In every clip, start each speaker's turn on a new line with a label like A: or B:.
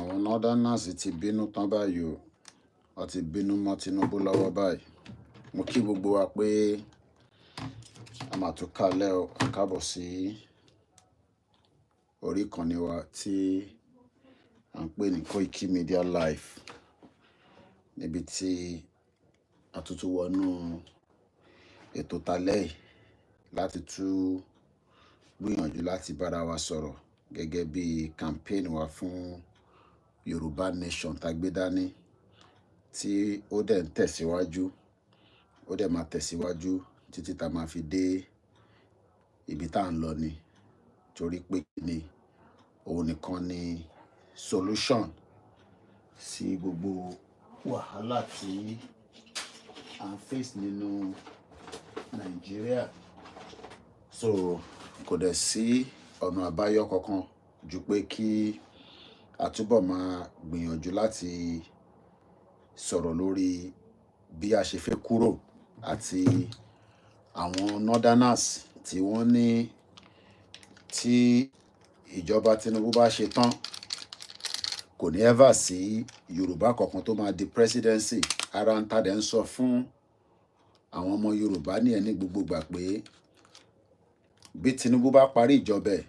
A: àwọn northerners ti bínú tán báyìí o, wọ́n ti bínú mọ́ Tinubu lọ́wọ́ báyìí. Mo kí gbogbo wa pé a máa tún kalẹ̀ o, a káàbọ̀ sí orí ìkànnì wa tí à ń pè ní Koikimedia Live, níbi tí a tún wọnú ètò talẹ́ yìí láti tún gbìyànjú láti bára wa sọ̀rọ̀ gẹ́gẹ́ bí campaign wa fún Yorùbá Nation tá gbé dání, tí ó dẹ̀ ń tẹ̀síwájú, ó dẹ̀ máa tẹ̀síwájú títí tá máa fi dé ibi tá à ń lọ ni, torí pé ni òun nìkan ni solution sí gbogbo wàhálà tí à ń face nínú Nàìjíríà. So kò dẹ̀ sí ọ̀nà àbáyọ kankan ju pé kí a túbọ̀ máa gbìyànjú láti sọ̀rọ̀ lórí bí a ṣe fẹ́ kúrò, àti àwọn northerners tí wọ́n ní tí ìjọba Tinubu bá ṣe tán kò ní ever sí Yorùbá kankan tó máa di presidency. Ara ń tàdé ń sọ fún àwọn ọmọ Yorùbá ní ẹni gbogbo gbà pé bí Tinubu bá parí ìjọba ẹ̀,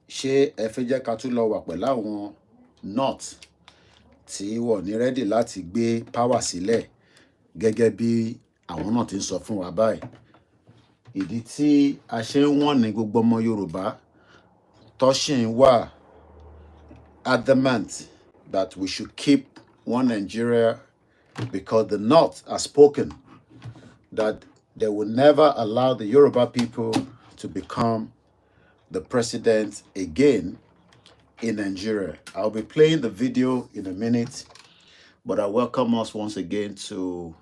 A: ṣé ẹ fẹ́ jẹ́ ká tún lọ wà pẹ̀lú àwọn north tí wọ́n ní ready láti gbé power sílẹ̀ gẹ́gẹ́ bí àwọn náà ti ń sọ fún wa báyìí. Ìdí tí a ṣe ń wọ̀n ní gbogbo ọmọ Yorùbá tó ṣì ń wà adamant that we should keep one Nigeria, because the north has spoken that they will never allow the Yoruba people to become the president again in Nigeria. I'll be playing the video in a minute, but I welcome us once again to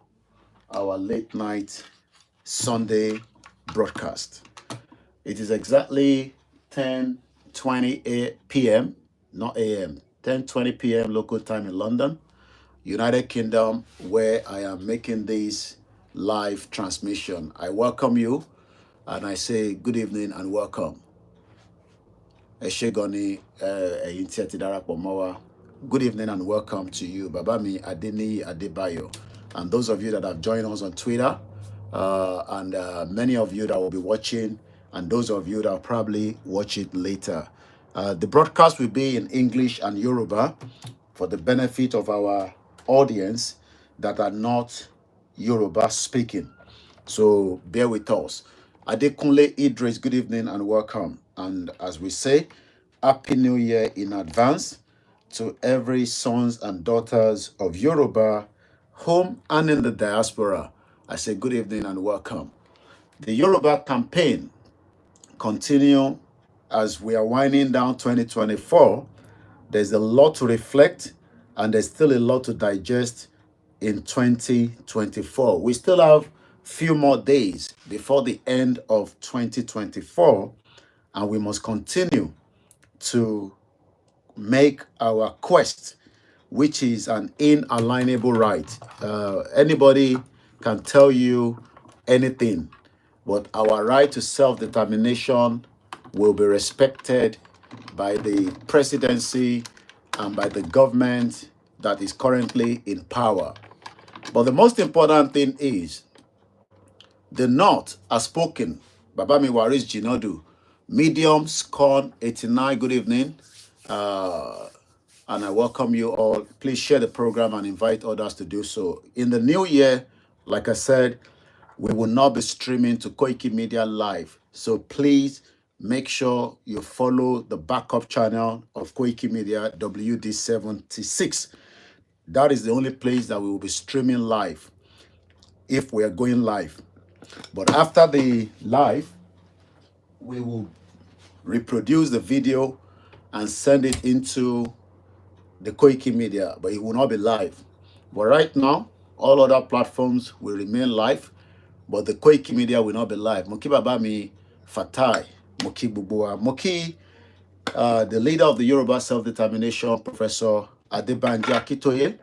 A: our late night Sunday broadcast. It is exactly 10:20 p.m., not a.m., 10:20 p.m. local time in London, United Kingdom, where I am making this live transmission. I welcome you and I say good evening and welcome. Eshegoni Eyinti Darapọ̀ mọ́ wa. Good evening and welcome to you, Babami Adeniyi Adebayo, and those of you that have joined us on Twitter, and many of you that will be watching, and those of you that will probably watch it later. The broadcast will be in English and Yoruba for the benefit of our audience that are not Yoruba speaking. So bear with us. Adekunle Idris, good evening and welcome. And as we say, Happy New Year in advance to every sons and daughters of Yoruba, home and in the diaspora. I say good evening and welcome. The Yoruba campaign continue as we are winding down 2024. There's a lot to reflect and there's still a lot to digest in 2024. We still have few more days before the end of 2024, and we must continue to make our quest, which is an inalienable right. Anybody can tell you anything, but our right to self-determination will be respected by the presidency and by the government that is currently in power. But the most important thing is the North has spoken. Babami Waris Jinodu, Medium Scorn 89, good evening. And I welcome you all. Please share the program and invite others to do so. In the new year, like I said, we will not be streaming to Koikimedia Live. So please make sure you follow the backup channel of Koikimedia WD76. That is the only place that we will be streaming live if we are going live. But after the live, we will reproduce the video and send it into the Koikimedia, but it will not be live. But right now, all other platforms will remain live, but the Koikimedia will not be live. Moki Babami Fatai, Moki Bubua, Moki, the leader of the Yoruba Self-Determination, Professor Adebanji Akitoye,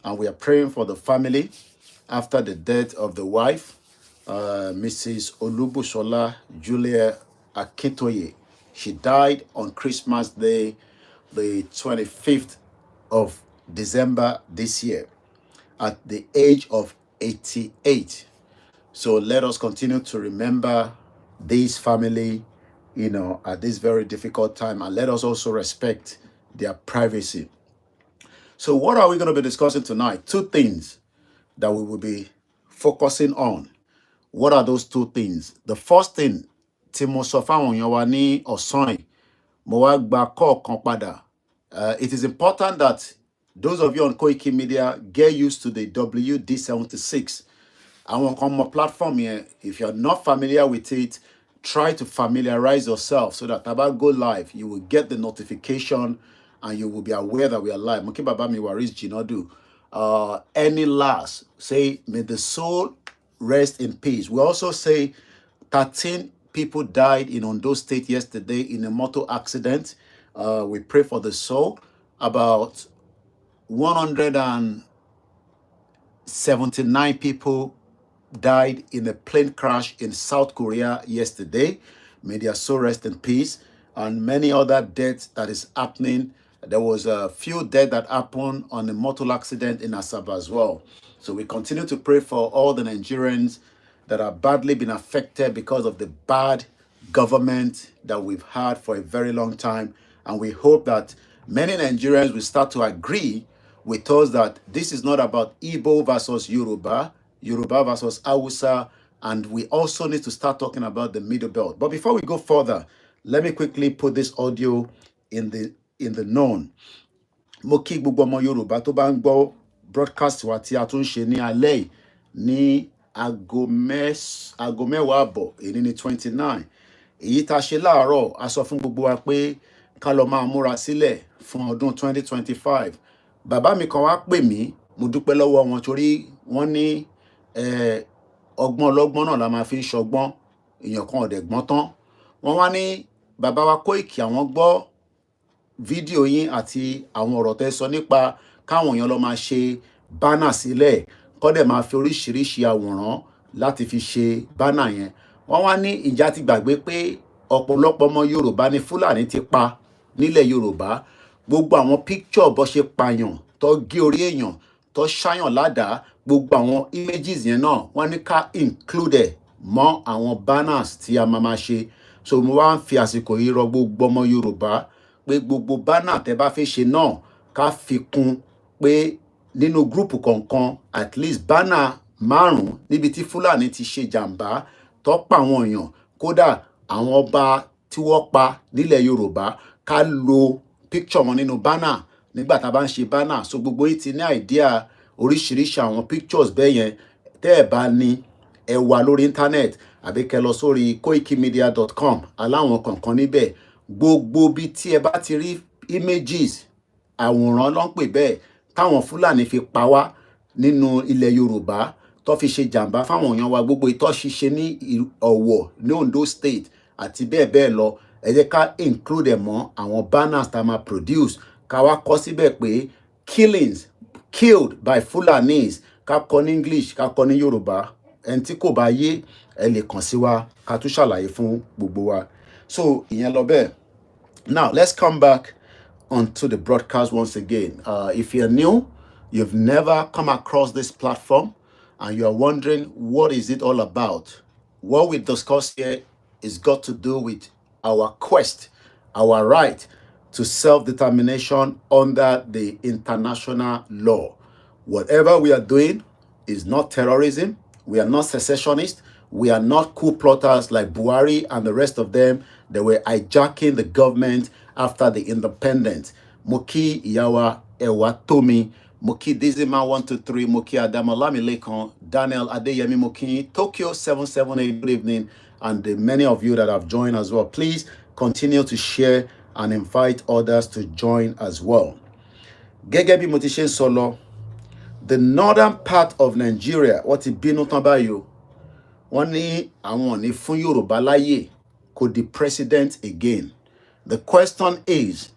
A: and we are praying for the family after the death of the wife, Mrs. Olubusola Julia Akintoye. She died on Christmas Day, the 25th of December this year at the age of 88. So let us continue to remember this family, at this very difficult time, and let us also respect their privacy. So what are we going to be discussing tonight? Two things that we will be focusing on. What are those two things? The first thing, tí mo sọ fáwọn èèyàn wa ní ọ̀sán yìí, mo wá gba call kan padà. It is important that those of you on Koikimedia get used to the WD76. Àwọn kan mọ platform here. If you're not familiar with it, try to familiarize yourself so that about go live, you will get the notification and you will be aware that we are live. Moki Baba mi Waris Jinodu. Any last, say, may the soul rest in peace. We also say 13 people died in Ondo State yesterday in a motor accident. We pray for the soul. About 179 people died in a plane crash in South Korea yesterday. May their soul rest in peace. And many other deaths that is happening. There was a few deaths that happened on a motor accident in Asaba as well. So we continue to pray for all the Nigerians that are badly been affected because of the bad government that we've had for a very long time. And we hope that many Nigerians will start to agree with us that this is not about Igbo versus Yoruba, Yoruba versus Hausa, and we also need to start talking about the Middle Belt. But before we go further, let me quickly put this audio in the known. Mo kí gbogbo ọmọ Yorùbá tó bá ń gbọ́ broadcast wa tí a tún ṣe ní alẹ́ yìí ní aago mẹ́wàá àbọ̀ èyí ní 29. Èyí tá a ṣe láàárọ̀ a sọ fún gbogbo wa pé ká lọ máa múra sílẹ̀ fún ọdún 2025. Bàbá mi kan wá pè mí, mo dúpẹ́ lọ́wọ́ wọn torí wọ́n ní ọgbọ́n ọlọ́gbọ́n náà la máa fi ń ṣọgbọ́n, èèyàn kan ọ̀dẹ̀ gbọ́n tán. Wọ́n wá ní bàbá wa Koiki àwọn gbọ́ fídíò yín àti àwọn ọ̀rọ̀ tẹ́ sọ nípa káwọn èèyàn lọ máa ṣe bánà sílẹ̀, kọ́ dẹ̀ máa fi oríṣiríṣi àwòrán láti fi ṣe bánà yẹn. Wọ́n wá ní ìjà ti gbàgbé pé ọ̀pọ̀lọpọ̀ ọmọ Yorùbá ni Fúlàní ti pa nílẹ̀ Yorùbá. Gbogbo àwọn picture bó ṣe pààyàn, tó gé orí èèyàn, tó ṣáyàn ládàá, gbogbo àwọn images yẹn náà wọ́n ní ká include mọ́ àwọn banners tí a máa ṣe. So mo wá ń fi àsìkò yìí rọ gbogbo ọmọ Yorùbá pé gbogbo banner tẹ́ bá fẹ́ ṣe náà ká fi kún pé nínú group kọ̀ọ̀kan at least banner 5 níbi tí Fúlàní ti ṣe jàǹbá tó pa àwọn èèyàn, kódà àwọn ọba tí wọ́n pa nílẹ̀ Yorùbá, ká lo picture wọn nínú banner nígbà tá a bá ń ṣe banner. So gbogbo yìí ti ní idea oríṣiríṣi àwọn pictures bẹ́ẹ̀ yẹn. Tẹ́ ẹ̀ bá ní ẹ wà lórí internet àbí kẹ́ lọ sórí koikimedia.com, aláwọn kọ̀ọ̀kan níbẹ̀. Gbogbo bí tí ẹ bá ti rí images, àwòrán ló ń pè bẹ́ẹ̀, táwọn Fúlàní fi pa wá nínú ilẹ̀ Yorùbá tó fi ṣe jàǹbá fáwọn èèyàn wa, gbogbo ìtọ́ ṣiṣẹ́ ní Ọ̀wọ̀ ní Ondo State àti bẹ́ẹ̀ bẹ́ẹ̀ lọ, ẹ jẹ́ ká include ẹ̀ mọ́ àwọn banners tá a máa produce. Ká wá kọ síbẹ̀ pé killings killed by Fulanis, ká kọ ní English, ká kọ ní Yorùbá. Ẹni tí kò bá yé ẹ lè kàn sí wa ká tún ṣàlàyé fún gbogbo wa. So ìyẹn lọ bẹ́ẹ̀. Now let's come back onto the broadcast once again. If you're new, you've never come across this platform, and you're wondering what is it all about, what we discuss here is got to do with our quest, our right to self-determination under the international law. Whatever we are doing is not terrorism. We are not secessionists. We are not coup plotters like Buhari and the rest of them. They were hijacking the government after the independence. Moki Yawa Ewa Tomi, Moki Dizima 123, Moki Adamalami Lekon, Daniel Adeyemi Moki, Tokyo 778, good evening, and the many of you that have joined as well. Please continue to share and invite others to join as well. Gẹ́gẹ́ bí mo ti ṣe ń sọ lọ, the northern part of Nigeria, wọ́n ti bínú tán báyìí, wọ́n ní àwọn ò ní fún Yorùbá láyè kó di president again. The question is,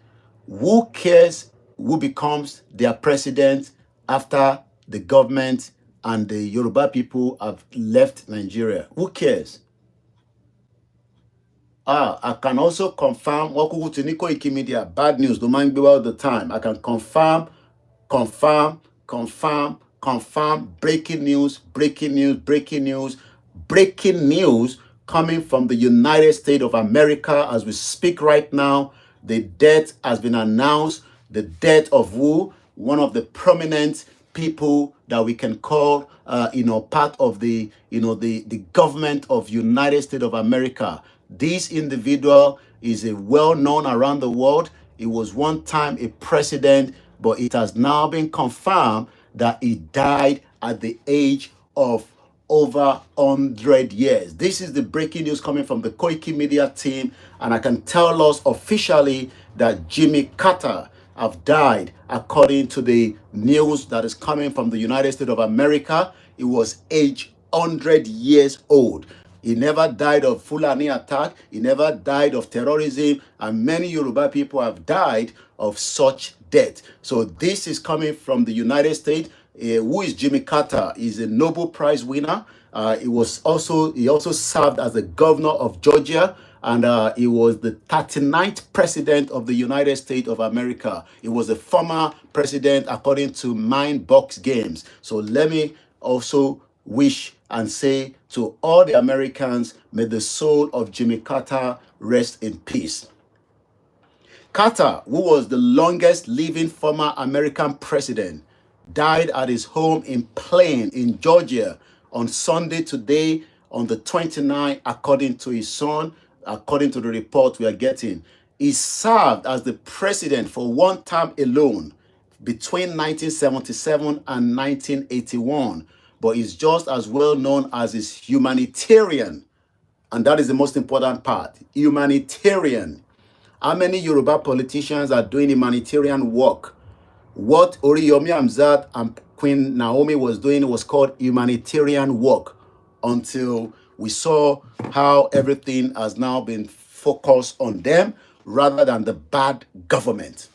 A: who cares who becomes their president after the government and the Yoruba people have left Nigeria? Who cares? I can also confirm, Koikimedia, bad news, don't mind all the time. I can confirm Confirm, confirm, confirm. Breaking news, breaking news, breaking news, breaking news coming from the United States of America as we speak right now. The death has been announced. The death of who? One of the prominent people that we can call, part of the government of United States of America. This individual is a well-known around the world. He was one time a president, but it has now been confirmed that he died at the age of over 100 years. This is the breaking news coming from the Koikimedia team, and I can tell us officially that Jimmy Carter have died according to the news that is coming from the United States of America. He was age 100 years old. He never died of Fulani attack. He never died of terrorism. And many Yoruba people have died of such death. So this is coming from the United States. Who is Jimmy Carter? He's a Nobel Prize winner. He also served as the governor of Georgia. And he was the 39th president of the United States of America. He was a former president according to Mind Box Games. So let me also wish and say to all the Americans, may the soul of Jimmy Carter rest in peace. Carter, who was the longest living former American president, died at his home in Plain in Georgia on Sunday today on the 29th, according to his son, according to the report we are getting. He served as the president for one term alone between 1977 and 1981, but he's just as well known as his humanitarian. And that is the most important part, humanitarian. How many Yoruba politicians are doing humanitarian work? What OLAYOMI Hamzat and Queen Naomi was doing was called humanitarian work, until we saw how everything has now been focused on them rather than the bad government.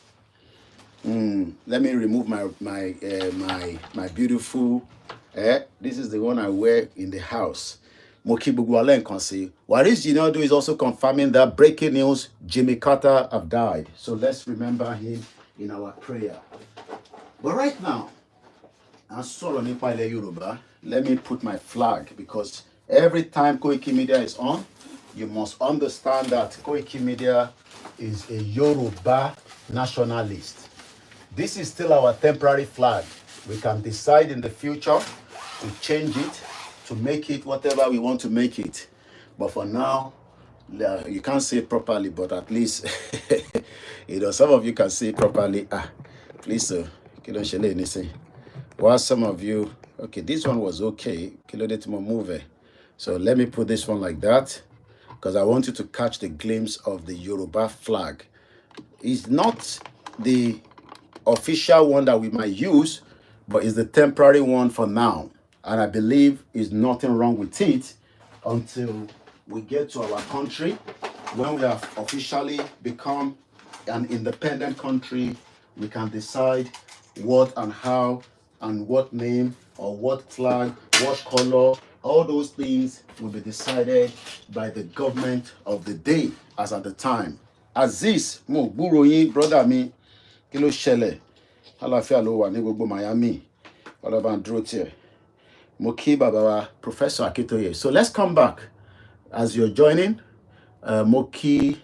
A: Let me remove my beautiful. This is the one I wear in the house. Moki Bugwale Nkonsi. Waris Jinadu is also confirming that breaking news: Jimmy Carter have died. So let's remember him in our prayer. But right now, let me put my flag, because every time Koikimedia is on, you must understand that Koikimedia is a Yoruba nationalist. This is still our temporary flag. We can decide in the future to change it, to make it whatever we want to make it. But for now, you can't see it properly, but at least, some of you can see it properly. Please, while some of you, okay, this one was okay. So let me put this one like that, because I want you to catch the glimpse of the Yoruba flag. It's not the official one that we might use, but it's the temporary one for now. And I believe there's nothing wrong with it until we get to our country. When we have officially become an independent country, we can decide what and how and what name or what flag, what color. All those things will be decided by the government of the day as at the time. Aziz, mo buroyin brother mi, kilo shele, halafia lo wa ni gbogbo Miami, Olaban Drotier, Moki Baba, Professor Akitoye. So let's come back as you're joining. Moki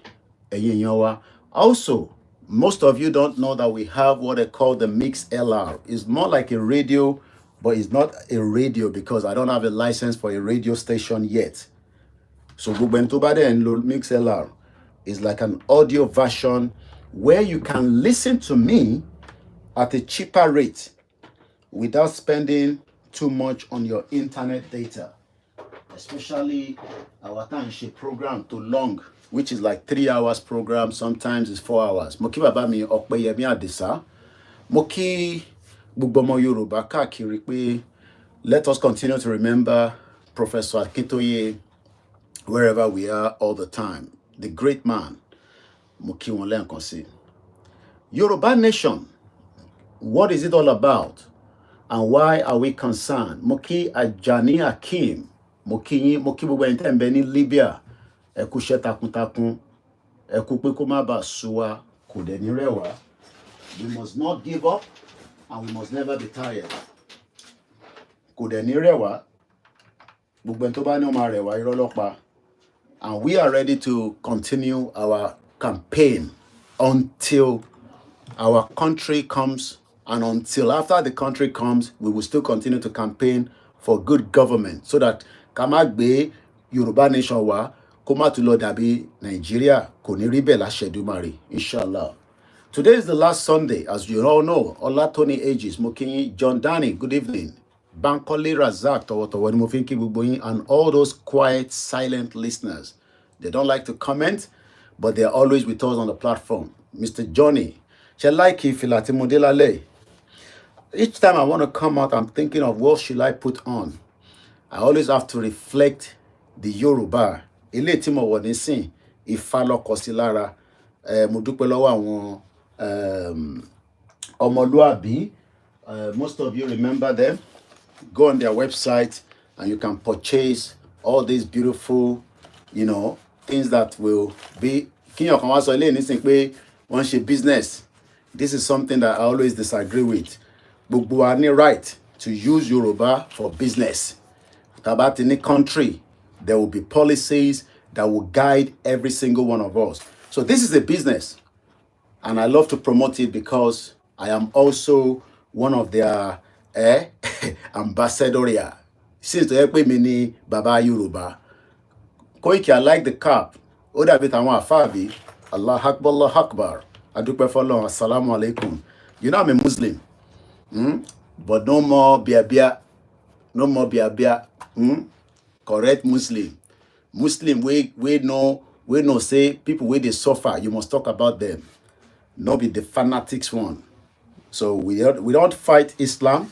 A: Eyenyawa. Also, most of you don't know that we have what they call the Mix LR. It's more like a radio, but it's not a radio because I don't have a license for a radio station yet. So Gubentubade and Mix LR is like an audio version where you can listen to me at a cheaper rate without spending too much on your internet data. Especially our timeship program too long, which is like 3 hours program, sometimes it's 4 hours. Moki baba mi Okpeyemi Adisa. Moki Bugbomo Yoruba káàkiri pé let us continue to remember Professor Akintoye wherever we are all the time. The great man. Moki wonle nkan. Yoruba nation. What is it all about? And why are we concerned? Moki Ajani Akim. Moki gbogbo ẹ̀yin tẹ́ ń bẹ ní Libya. Ẹ kú iṣẹ́ takuntakun. Ẹ kú pé kó má bàa sú wa, kò dẹ̀ ní rẹ̀ wá. We must not give up. and we must never be tired. Kò dẹ̀ ní rẹ̀ wá, gbogbo ẹni tó bá ní ó máa rẹ̀ wá irọ́ ló pa. And we are ready to continue our campaign until our country comes, and until after the country comes, we will still continue to campaign for good government so that ká má gbé Yorùbá nation wá kó má tún lọ dàbí Nigeria, kò ní rí bẹ́ẹ̀ láṣẹ Èdùmàrè, inshallah. Today is the last Sunday, as you all know. Olatoni Ages, Mokinyi, John Danny, good evening. Bankole Razak, Towotowo ni mo fi ń kí gbogbo yín, and all those quiet, silent listeners. They don't like to comment, but they're always with us on the platform. Mr. Johnny, shall I keep Filatimodela? Each time I want to come out, I'm thinking of what should I put on. I always have to reflect the Yoruba. Ilé tí mo wọ̀ nísìn, Ifá ló kọ sí lára. Mo dúpẹ́ lọ́wọ́ àwọn Ọmọlúàbí. Most of you remember them. Go on their website and you can purchase all these beautiful, things that will be. Kíyàn kan wá sọ ilé nísìn pé wọ́n ṣe business. This is something that I always disagree with. Gbogbo wa ní right to use Yoruba for business. About in the country, there will be policies that will guide every single one of us. So this is a business, and I love to promote it because I am also one of their ambassador. Since the help me ni Baba Yoruba. Koiki, I like the cap. Oda bit àwọn àfáàbí. Allah Akbar, Allah Akbar. Adúpẹ́ fọ́lọ́run, assalamu alaikum. You know I'm a Muslim. But no more biabia. No more biabia. Correct Muslim. Muslim we no say people where they suffer, you must talk about them. Not be the fanatics one. So we don't fight Islam,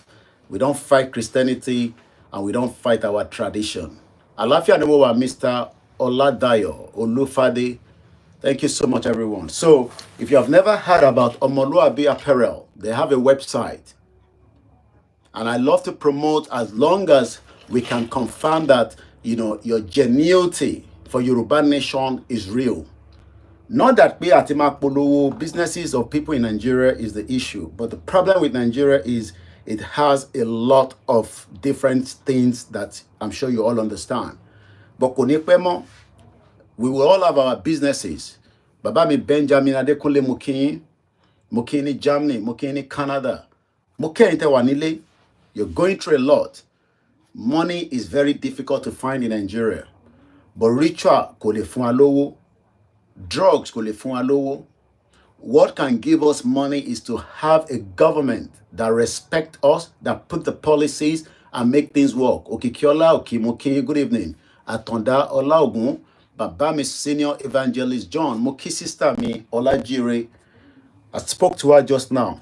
A: we don't fight Christianity, and we don't fight our tradition. Alafia Nemowa, Mr. Oladayo Olufade. Thank you so much, everyone. So if you have never heard about Omoluabi Apparel, they have a website. And I love to promote as long as we can confirm that, your genuinity for Yoruba nation is real. Not that we at businesses of people in Nigeria is the issue, but the problem with Nigeria is it has a lot of different things that I'm sure you all understand. But Konipemo, we will all have our businesses. Babami Benjamin Adekunle Mokini Germany, Mokini Canada, Mokini Tewanile. You're going through a lot. Money is very difficult to find in Nigeria. But ritual kò lè fún wa lówó. Drugs kò lè fún wa lówó. What can give us money is to have a government that respect us, that put the policies and make things work. Okikiola Okimoki, good evening. Atonda Olaogun, Baba mi senior evangelist John, Moki sister mi Olajire. I spoke to her just now.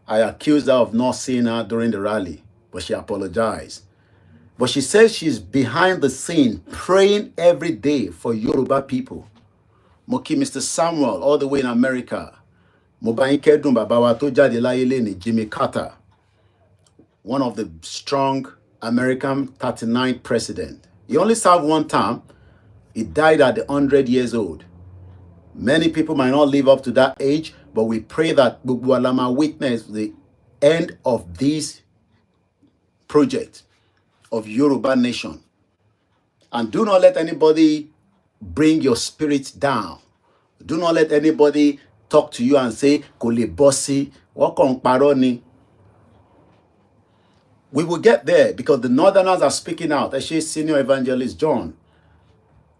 A: I accused her of not seeing her during the rally, but she apologized. But she says she's behind the scene praying every day for Yoruba people. Moki Mr. Samuel, all the way in America. Mobayinke Dun Babawa to jade láyé leni, Jimmy Carter, one of the strong American 39th president. He only served one term. He died at 100 years old. Many people might not live up to that age, but we pray that Bugwalama witness the end of this project of Yoruba nation. And do not let anybody bring your spirit down. Do not let anybody talk to you and say, Kole bossy, wakon paroni. We will get there because the Northerners are speaking out. Actually, Senior Evangelist John,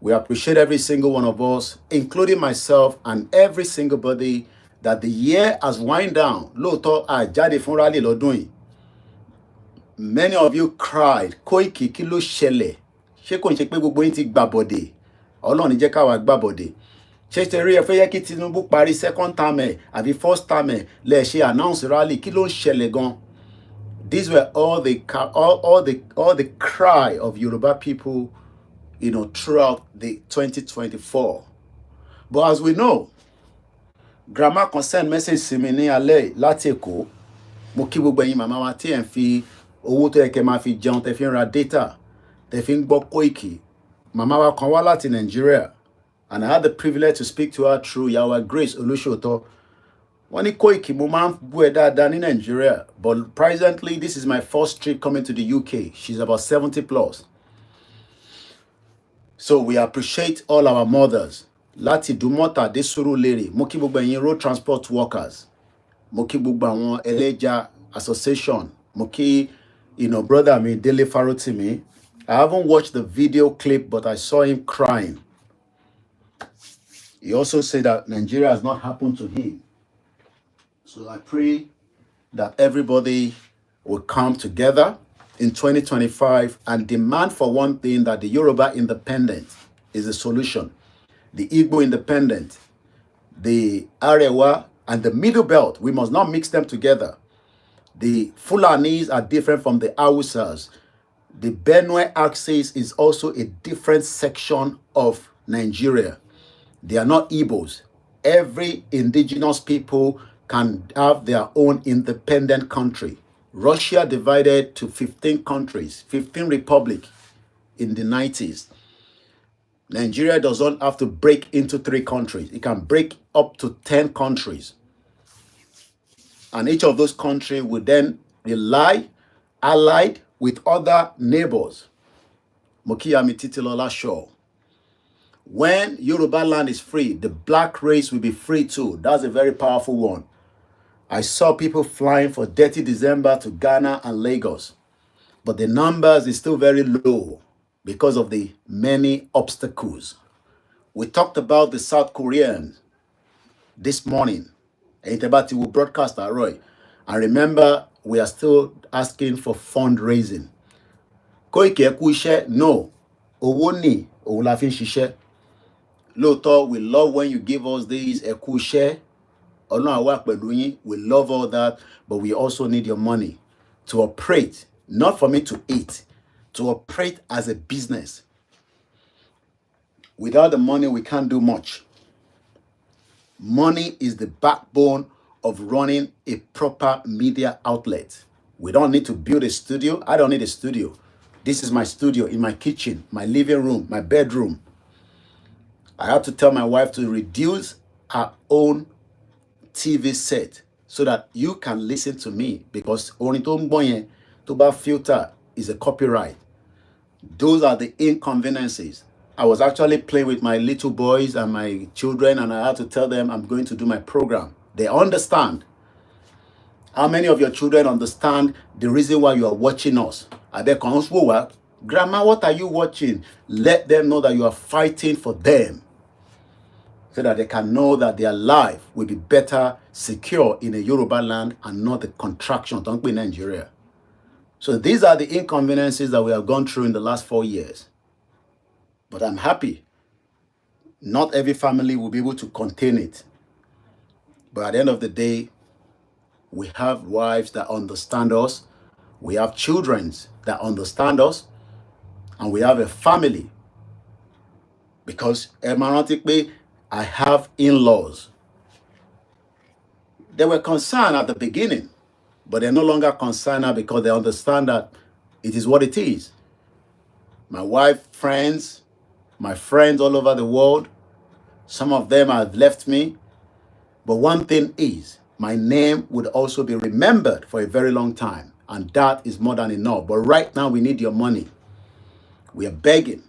A: we appreciate every single one of us, including myself and every single body, that the year has wind down. Lóòótọ́ àjáde fún rally lọ́dún yìí. Many of you cried, Koiki kí ló ṣẹlẹ̀? Ṣé kò ń ṣe pé gbogbo yín ti gbàbọ̀dè? Ọlọ́run ní jẹ́ káwa gbàbọ̀dè. Ṣé ṣe rí ẹ fẹ́ yẹ kí Tinubu parí second term ẹ̀ àbí first term ẹ̀ lẹ̀ ṣe announce rally? Kí ló ń ṣẹlẹ̀ gan? These were all the cry of Yoruba people, throughout the 2024. But as we know, Grandma kan send message sí mi ní alẹ́ láti Èkó. Mo kí gbogbo ẹ̀yin màmá wa tí ẹ̀ ń fi owó tó yẹ kẹ́ máa fi jẹun, tẹ́ fi ń ra data, tẹ́ fi ń gbọ́ Koiki. Màmá wa kan wá láti Nigeria, and I had the privilege to speak to her through Yawa Grace Olushoto. Wọ́n ní Koiki mo máa ń bú ẹ dáadáa ní Nigeria, but presently this is my first trip coming to the UK. She's about 70 plus. So we appreciate all our mothers. Láti Dumota dé Surulere, mo kí gbogbo ẹ̀yin road transport workers. Mo kí gbogbo àwọn Ẹlẹ́ja association. Mo kí, brother mi Dele Farotimi. I haven't watched the video clip, but I saw him crying. He also said that Nigeria has not happened to him. So I pray that everybody will come together in 2025 and demand for one thing, that the Yoruba independence is the solution. The Igbo independent, the Arewa, and the Middle Belt, we must not mix them together. The Fulanis are different from the Hausas. The Benue axis is also a different section of Nigeria. They are not Igbos. Every indigenous people can have their own independent country. Russia divided to 15 countries, 15 republics in the 90s. Nigeria doesn't have to break into 3 countries. It can break up to 10 countries. And each of those countries will then rely, allied with other neighbors. Mokiyami Titilola Shaw. When Yoruba land is free, the black race will be free too. That's a very powerful one. I saw people flying for Dirty December to Ghana and Lagos, but the numbers is still very low because of the many obstacles. We talked about the South Koreans this morning. Intebati will broadcast that, Roy. And remember, we are still asking for fundraising. Koiki ẹ kú iṣẹ́, no. Owó ni òun la fi ń ṣiṣẹ́. Lóòótọ́, we love when you give us these ẹ kú iṣẹ́. Ọlọ́run á wà pẹ̀lú yín. We love all that, but we also need your money to operate, not for me to eat, to operate as a business. Without the money, we can't do much. Money is the backbone of running a proper media outlet. We don't need to build a studio. I don't need a studio. This is my studio in my kitchen, my living room, my bedroom. I have to tell my wife to reduce her own TV set so that you can listen to me, because orin tó ń gbọ́ yẹn tó bá filter is a copyright. Those are the inconveniences. I was actually playing with my little boys and my children, and I had to tell them I'm going to do my program. They understand. How many of your children understand the reason why you are watching us? Grandma, what are you watching? Let them know that you are fighting for them, so that they can know that their life will be better, secure in a Yoruba land and not the contraction, don't be Nigeria. So these are the inconveniences that we have gone through in the last 4 years. But I'm happy. Not every family will be able to contain it. But at the end of the day, we have wives that understand us. We have children that understand us. And we have a family. Because hermeneutically, I have in-laws. They were concerned at the beginning, but they're no longer concerned now because they understand that it is what it is. My wife, friends, my friends all over the world, some of them have left me. But one thing is, my name would also be remembered for a very long time. And that is more than enough. But right now, we need your money. We are begging.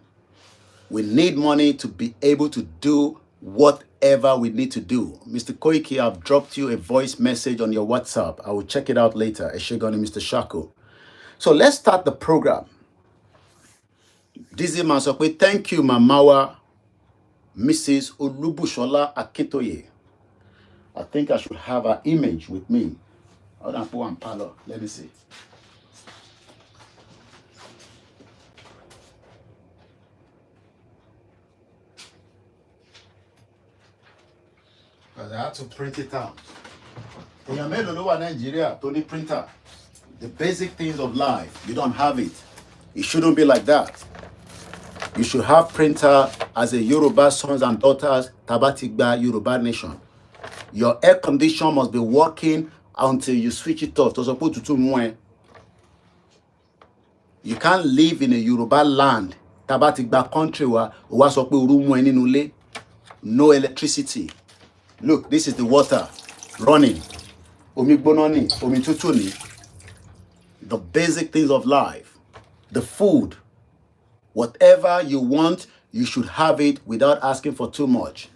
A: We need money to be able to do whatever we need to do. Mr. Koiki, I've dropped you a voice message on your WhatsApp. I will check it out later. Eshegoni, Mr. Shako. So let's start the program. Dizzy Mansokwe, thank you, Mamawa, Mrs. Olubushola Akintoye. I think I should have her image with me. Hold on, put one palo. Let me see. Because I had to print it out. In Nigeria, Tony printer. The basic things of life, you don't have it. It shouldn't be like that. You should have printer as a Yoruba sons and daughters, Tabatigba Yoruba nation. Your air condition must be working until you switch it off. You can't live in a Yoruba land, Tabatigba country, no electricity. Look, this is the water. running. Omi gbóná ni, omi tútù ni. The basic things of life, the food, whatever you want, you should have it without asking for too much.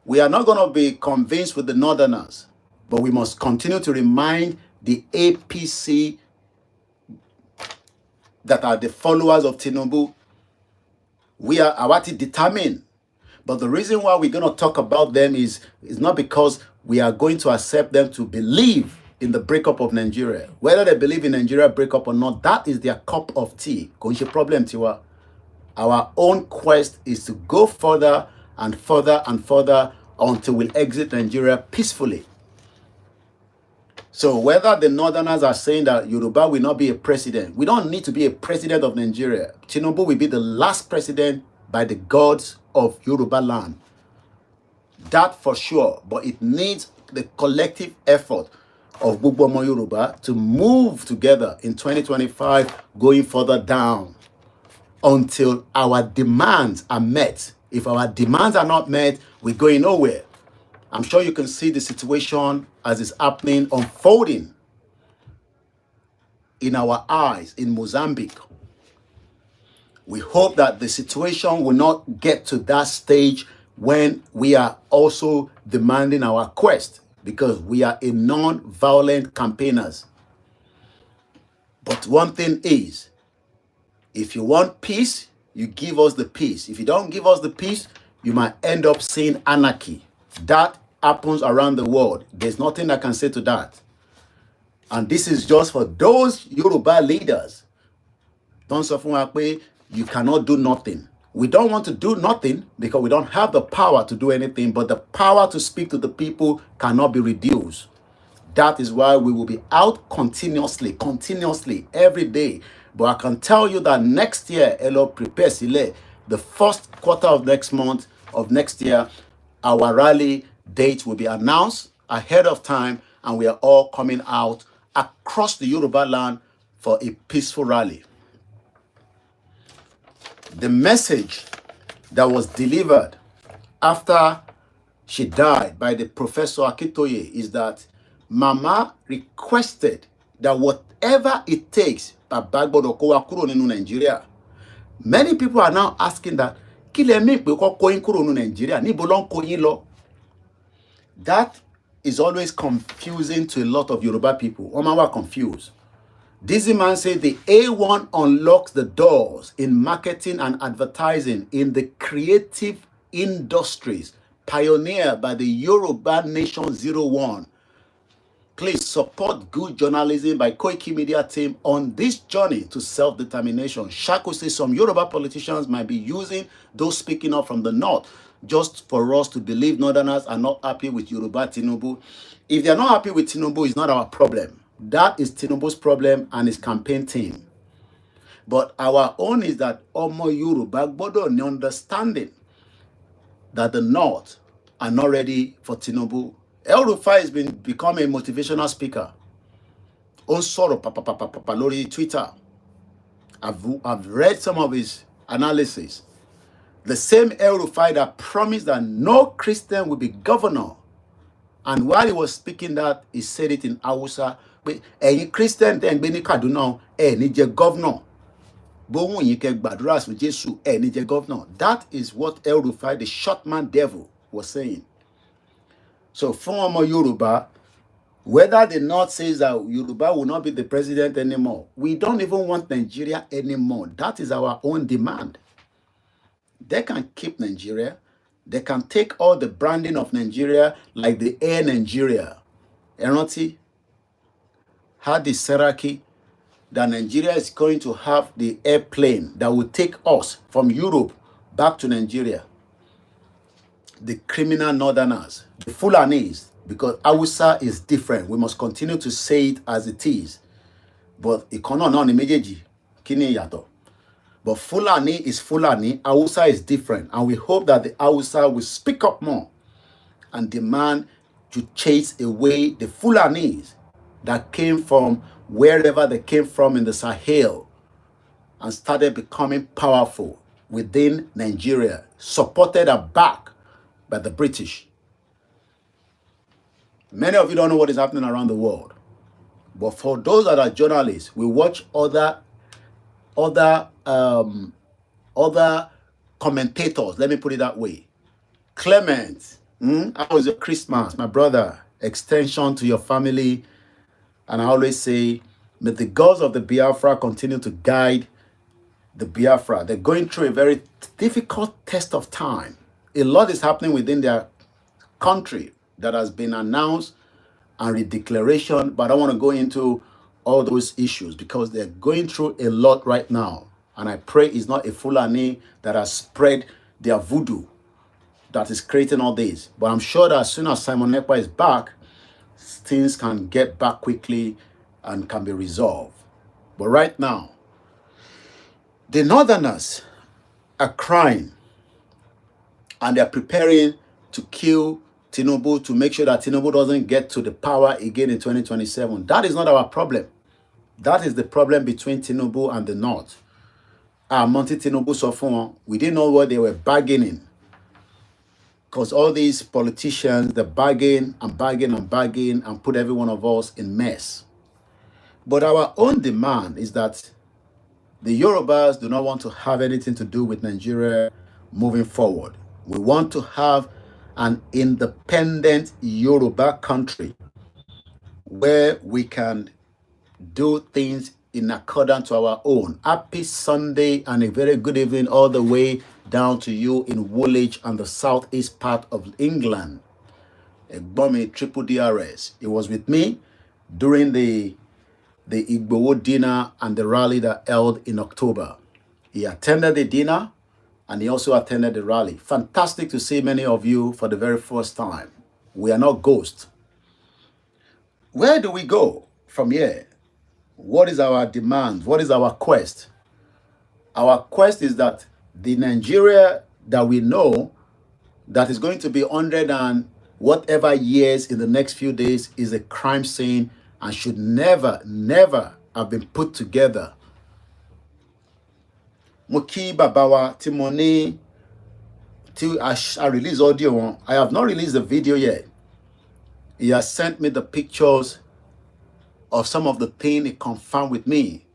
A: We are not going to be convinced with the Northerners, but we must continue to remind the APC that are the followers of Tinubu. We are already determined. But the reason why we're going to talk about them is not because we are going to accept them to believe in the breakup of Nigeria. Whether they believe in Nigeria breakup or not, that is their cup of tea. Konche problem tiwa. Our own quest is to go further and further and further until we exit Nigeria peacefully. So whether the Northerners are saying that Yoruba will not be a president, we don't need to be a president of Nigeria. Tinubu will be the last president by the gods of Yoruba land. That for sure. But it needs the collective effort of Gbogbo Yoruba to move together in 2025, going further down until our demands are met. If our demands are not met, we're going nowhere. I'm sure you can see the situation as it's happening, unfolding in our eyes in Mozambique. We hope that the situation will not get to that stage when we are also demanding our quest, because we are a non-violent campaigners. But one thing is, if you want peace, you give us the peace. If you don't give us the peace, you might end up seeing anarchy. That happens around the world. There's nothing I can say to that. And this is just for those Yoruba leaders. Don't suffer, you cannot do nothing. We don't want to do nothing because we don't have the power to do anything, but the power to speak to the people cannot be reduced. That is why we will be out continuously, every day. But I can tell you that next year, Elo prepare Sile, the first quarter of next month of next year, our rally date will be announced ahead of time, and we are all coming out across the Yoruba land for a peaceful rally. The message that was delivered after she died by the Professor Akitoye is that Mama requested that whatever it takes, Nigeria. Many people are now asking that, that is always confusing to a lot of Yoruba people. Omawa confused. This man said the A1 unlocks the doors in marketing and advertising in the creative industries pioneered by the Yoruba Nation 01. Please support good journalism by Koikimedia team on this journey to self-determination. Shaku says some Yoruba politicians might be using those speaking up from the north just for us to believe Northerners are not happy with Yoruba Tinubu. If they're not happy with Tinubu, it's not our problem. That is Tinubu's problem and his campaign team. But our own is that Omo Yoruba Bodo the understanding that the North are not ready for Tinubu. El Rufai has become a motivational speaker. On Soro Papa Lori Twitter. I've read some of his analysis. The same El Rufai that promised that no Christian will be governor. And while he was speaking that, he said it in Hausa. Any Christian then be Kaduna, any governor. Bohun yike badras with Jesus, any governor. That is what El Rufai, the short man devil, was saying. So former Yoruba, whether the North says that Yoruba will not be the president anymore, we don't even want Nigeria anymore. That is our own demand. They can keep Nigeria. They can take all the branding of Nigeria, like the Air Nigeria. Eroti had the Seraki that Nigeria is going to have the airplane that will take us from Europe back to Nigeria. The criminal Northerners, the Fulanis, because Hausa is different. We must continue to say it as it is. But ikono no ni mejeji, kini yato. But Fulani is Fulani, Hausa is different. And we hope that the Hausa will speak up more and demand to chase away the Fulanis that came from wherever they came from in the Sahel and started becoming powerful within Nigeria, supported and backed by the British. Many of you don't know what is happening around the world. But for those that are journalists, we watch other commentators, let me put it that way. Clement, how was your Christmas, my brother? Extension to your family. And I always say, may the gods of the Biafra continue to guide the Biafra. They're going through a very difficult test of time. A lot is happening within their country that has been announced and redeclaration, but I don't want to go into all those issues because they're going through a lot right now. And I pray it's not a Fulani that has spread their voodoo that is creating all this. But I'm sure that as soon as Simon Ekpa is back, things can get back quickly and can be resolved. But right now, the Northerners are crying and they're preparing to kill Tinubu to make sure that Tinubu doesn't get to the power again in 2027. That is not our problem. That is the problem between Tinubu and the North. Monty Tinubu Sofon, we didn't know what they were bargaining. Because all these politicians, they bargain and put every one of us in mess. But our own demand is that the Yorubas do not want to have anything to do with Nigeria moving forward. We want to have an independent Yoruba country where we can do things in accordance to our own. Happy Sunday and a very good evening all the way down to you in Woolwich and the southeast part of England. Egbomi Triple DRS. It was with me during the Igbowo dinner and the rally that held in October. He attended the dinner and he also attended the rally. Fantastic to see many of you for the very first time. We are not ghosts. Where do we go from here? What is our demand? What is our quest? Our quest is that the Nigeria that we know that is going to be 100 and whatever years in the next few days is a crime scene and should never, never have been put together. Muki Babawa Timoni till I release audio. I have not released the video yet. He has sent me the pictures of some of the things he confirmed with me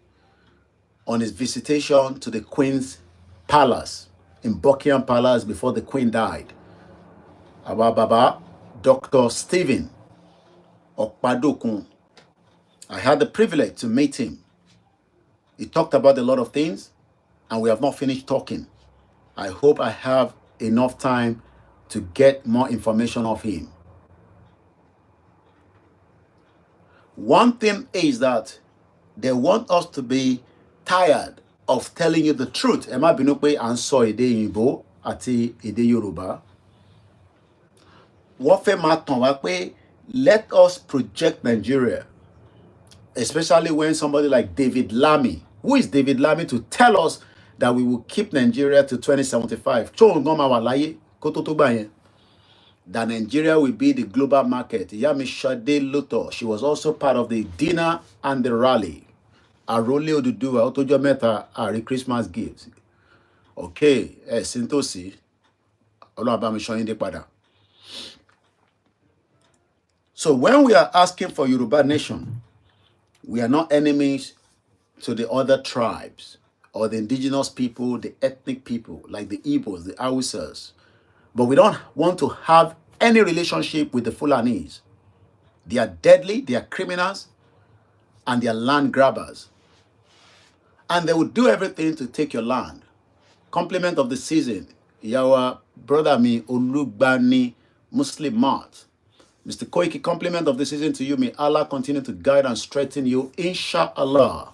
A: on his visitation to the Queen's Palace in Buckingham Palace before the Queen died. Baba, Dr. Stephen Okpadokun. I had the privilege to meet him. He talked about a lot of things, and we have not finished talking. I hope I have enough time to get more information of him. One thing is that they want us to be tired of telling you the truth. Emma Binupe and so Ede Yibo ati Ede Yoruba. What let us project Nigeria, especially when somebody like David Lammy, who is David Lammy to tell us that we will keep Nigeria to 2075. That Nigeria will be the global market. Yami Shade Luto, she was also part of the dinner and the rally. Arole Oduduwa, Otojo Meta, Ari Christmas gifts. Okay, Sintosi, Olabami showing the pada. So when we are asking for Yoruba nation, we are not enemies to the other tribes or the indigenous people, the ethnic people, like the Igbos, the Hausas. But we don't want to have any relationship with the Fulanis. They are deadly, they are criminals, and they are land grabbers. And they will do everything to take your land. Compliment of the season, Yawa brother me, Olugbani Muslim Mart. Mr. Koiki, compliment of the season to you. May Allah continue to guide and strengthen you. Inshallah.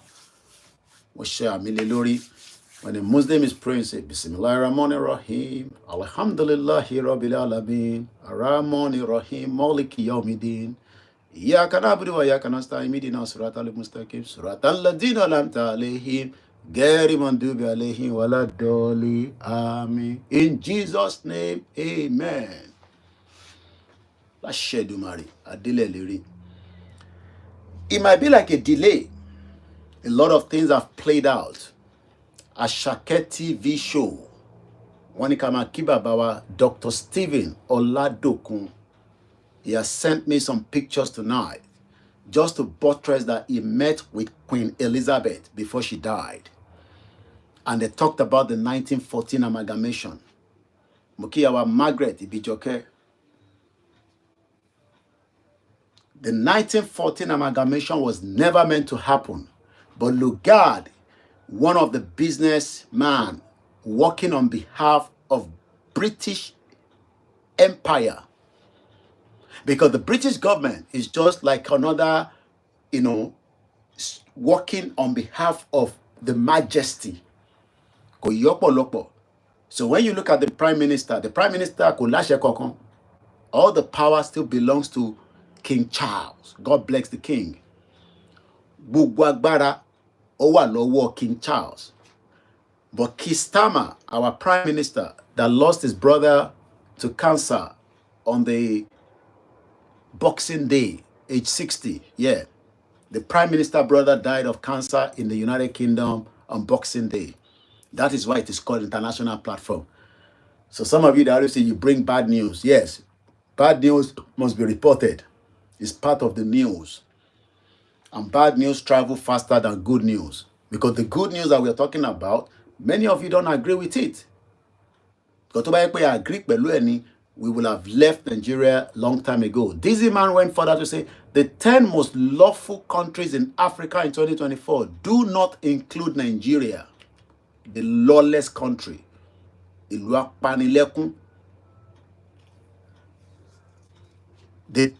A: When a Muslim is praying, say Bismillahirrahmanirrahim. Alhamdulillahi Rabbil Alamin. Ar-Rahmanir-Rahim. Maliki Yawmiddin. Iyyaka na'budu wa iyyaka nasta'in. Ihdina siratal mustaqim. Siratal ladzina an'amta alaihim. Ghayril maghdubi alaihim waladdallin. Amen. In Jesus' name, amen. It might be like a delay. A lot of things have played out. Ashake TV show Wanikama Kibabawa, Dr. Stephen Oladokun. He has sent me some pictures tonight just to buttress that he met with Queen Elizabeth before she died. And they talked about the 1914 amalgamation. Mukiyawa Margaret Ibijoke. The 1914 amalgamation was never meant to happen. But Lugard, one of the businessmen working on behalf of British Empire, because the British government is just like another, working on behalf of the majesty. So when you look at the prime minister kò láṣẹ kankan. All the power still belongs to King Charles. God bless the king. Gbogbo agbára ó wà lọ́wọ́ King Charles. But Keir Starmer, our prime minister, that lost his brother to cancer on the Boxing Day, age 60, yeah. The prime minister brother died of cancer in the United Kingdom on Boxing Day. That is why it is called international platform. So some of you that always say you bring bad news. Yes, bad news must be reported. It's part of the news. And bad news travel faster than good news. Because the good news that we're talking about, many of you don't agree with it. Because if I agree, we will have left Nigeria long time ago. Dizzy man went further to say the 10 most lawful countries in Africa in 2024 do not include Nigeria, the lawless country. The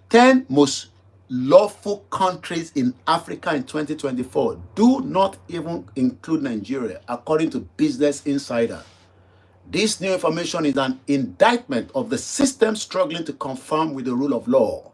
A: 10 most lawful countries in Africa in 2024 do not even include Nigeria, according to Business Insider. This new information is an indictment of the system struggling to conform with the rule of law.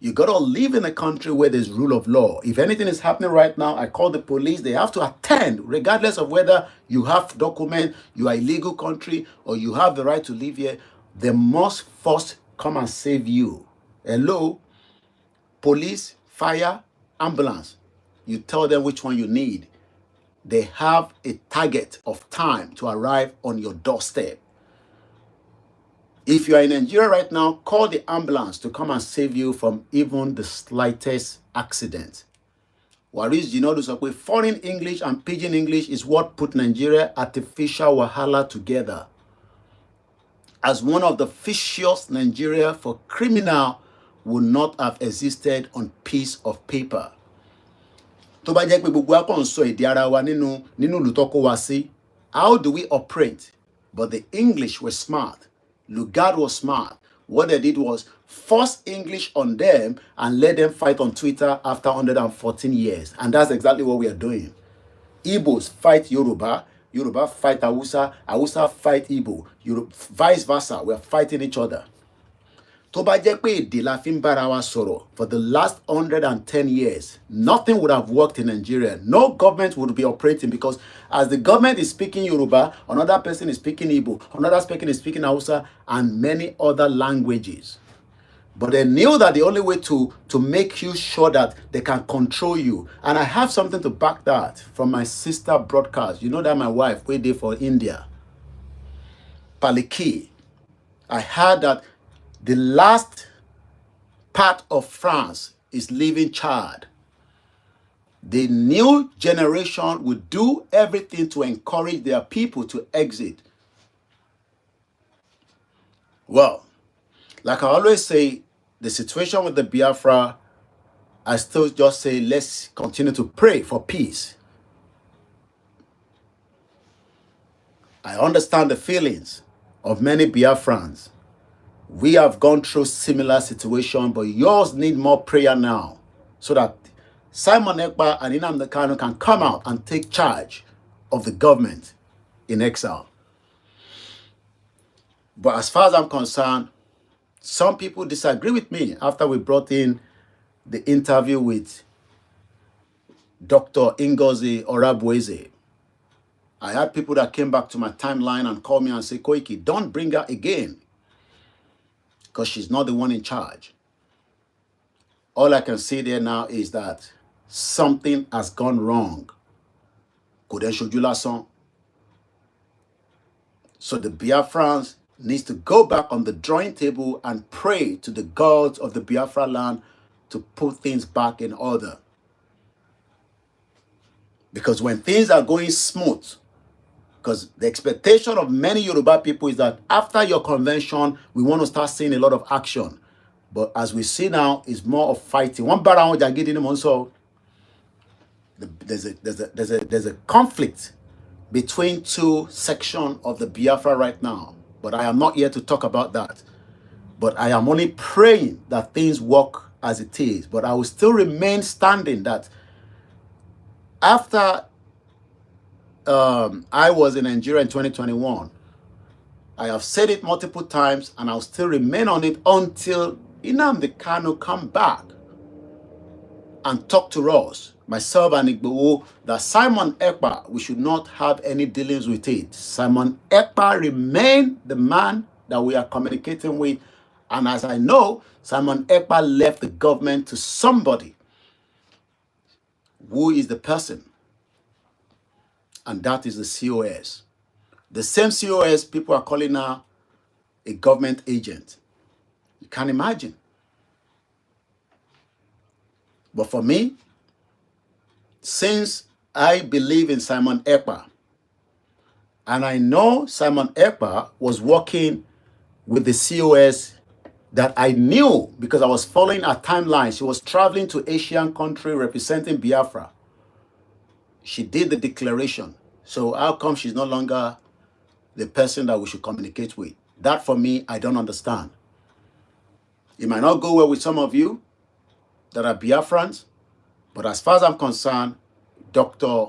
A: You got to live in a country where there's rule of law. If anything is happening right now, I call the police. They have to attend, regardless of whether you have document, you are a legal country, or you have the right to live here. They must first come and save you. Hello? Police, fire, ambulance. You tell them which one you need. They have a target of time to arrive on your doorstep. If you are in Nigeria right now, call the ambulance to come and save you from even the slightest accident. Waris Jinodu foreign English and pidgin English is what put Nigeria artificial wahala together. As one of the fishiest Nigeria for criminal would not have existed on piece of paper. Tó bá jẹ́ pé gbogbo akọ́ ń sọ èdè ara wa nínú ìlú tó kó wa sí. How do we operate? But the English were smart. Lugard was smart. What they did was force English on them and let them fight on Twitter after 114 years. And that's exactly what we are doing. Igbos fight Yoruba. Yoruba fight Hausa. Hausa fight Igbo. Vice versa. We are fighting each other. Tó bá jẹ́ pé èdè la fi ń bára wa sọ̀rọ̀ for the last 110 years, nothing would have worked in Nigeria. No government would be operating because as the government is speaking Yoruba, another person is speaking Igbo, another person is speaking Hausa, and many other languages. But they knew that the only way to make you sure that they can control you. And I have something to back that from my sister broadcast. You know that my wife waited for India. Paliki. I heard that the last part of France is leaving Chad. The new generation will do everything to encourage their people to exit. Well, like I always say, the situation with the Biafra, I still just say, let's continue to pray for peace. I understand the feelings of many Biafrans. We have gone through similar situation, but yours need more prayer now so that Simon Ekpa and Nnamdi Kanu can come out and take charge of the government in exile. But as far as I'm concerned, some people disagree with me after we brought in the interview with Dr. Ngozi Orabueze. I had people that came back to my timeline and called me and said, Koiki, don't bring her again, because she's not the one in charge. All I can say there now is that something has gone wrong. Kò dẹ̀ ṣojú lásán. So the Biafrans needs to go back on the drawing table and pray to the gods of the Biafra land to put things back in order. Because when things are going smooth, because the expectation of many Yoruba people is that after your convention, we want to start seeing a lot of action. But as we see now, it's more of fighting. One bara so there's a conflict between two sections of the Biafra right now. But I am not here to talk about that. But I am only praying that things work as it is. But I will still remain standing that after I was in Nigeria in 2021, I have said it multiple times and I'll still remain on it until Nnamdi Kanu come back and talk to us, myself and Igboho, that Simon Ekpa, we should not have any dealings with it. Simon Ekpa remain the man that we are communicating with. And as I know, Simon Ekpa left the government to somebody. Who is the person? And that is the COS. The same COS people are calling now a government agent. You can't imagine. But for me, since I believe in Simon Ekpa, and I know Simon Ekpa was working with the COS that I knew because I was following her timeline. She was traveling to Asian country representing Biafra. She did the declaration. So how come she's no longer the person that we should communicate with? That for me, I don't understand. It might not go well with some of you that are Biafrans, but as far as I'm concerned, Dr.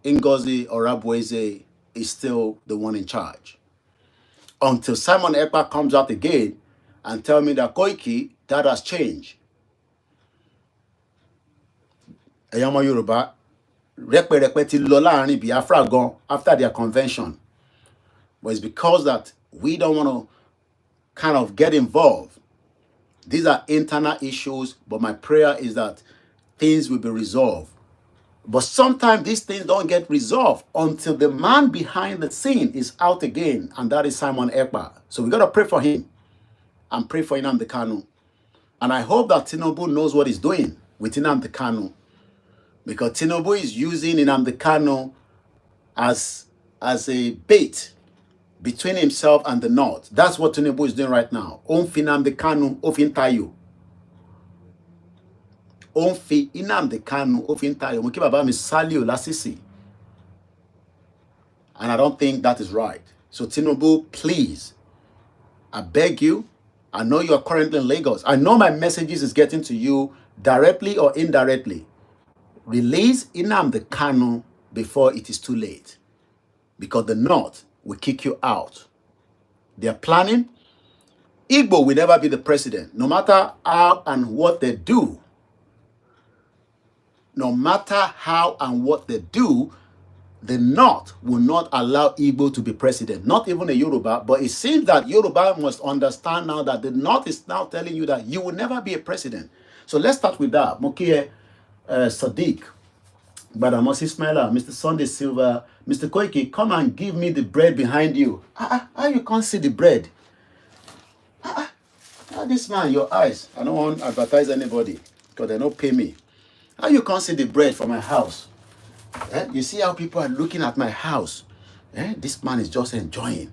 A: Ngozi Orabueze is still the one in charge. Until Simon Ekpa comes out again and tell me that Koiki, that has changed. Eyama Yoruba, Rekpe ti lọ láàrin Biafra gan after their convention. But it's because that we don't want to kind of get involved. These are internal issues, but my prayer is that things will be resolved. But sometimes these things don't get resolved until the man behind the scene is out again, and that is Simon Ekpa. So we got to pray for him and pray for Nnamdi Kanu. And I hope that Tinubu knows what he's doing with Nnamdi Kanu, because Tinubu is using Nnamdi Kanu as a bait between himself and the North. That's what Tinubu is doing right now. Onfi Nnamdi Kanu, Ofin Tayo. Onfi Nnamdi Kanu, Ofin Tayo. Mo kí bàbá mi Sálíù Lásìsì. And I don't think that is right. So Tinubu, please, I beg you, I know you are currently in Lagos. I know my messages is getting to you directly or indirectly. Release Nnamdi Kanu before it is too late. Because the North will kick you out. They are planning. Igbo will never be the president, no matter how and what they do. No matter how and what they do, the North will not allow Igbo to be president. Not even a Yoruba, but it seems that Yoruba must understand now that the North is now telling you that you will never be a president. So let's start with that. Mokie Sadiq, Badamos Ismaila, Mr. Sunday Silver, Mr. Koiki, come and give me the bread behind you. How you can't see the bread? This man, your eyes. I don't want to advertise anybody because they don't pay me. How you can't see the bread from my house? You see how people are looking at my house? This man is just enjoying.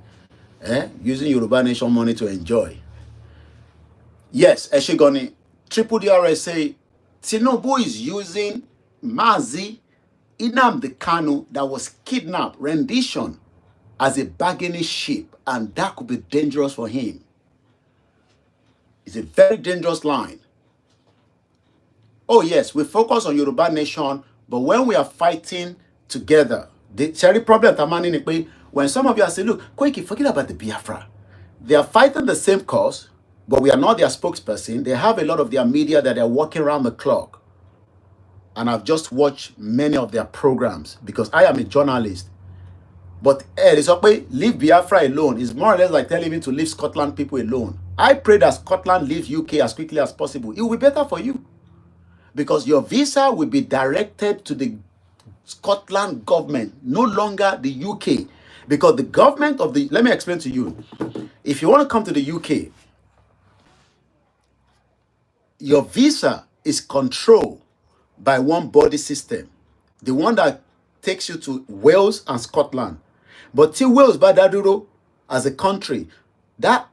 A: Using Yoruba Nation money to enjoy. Yes, Eshigoni, Triple DRS say, Tinubu is using Mazi Nnamdi Kanu that was kidnapped, rendition, as a bargaining chip, and that could be dangerous for him. It's a very dangerous line. Oh yes, we focus on Yoruba Nation, but when we are fighting together, the cherry problem, when some of you are saying, look, Koiki, forget about the Biafra. They are fighting the same cause, but we are not their spokesperson. They have a lot of their media that are working around the clock. And I've just watched many of their programs because I am a journalist. But it's okay, leave Biafra alone. It's more or less like telling me to leave Scotland people alone. I pray that Scotland leaves UK as quickly as possible. It will be better for you. Because your visa will be directed to the Scotland government, no longer the UK. Because the government of the, let me explain to you. If you want to come to the UK, your visa is controlled by one body system. The one that takes you to Wales and Scotland. But till Wales, Badaduro, as a country, that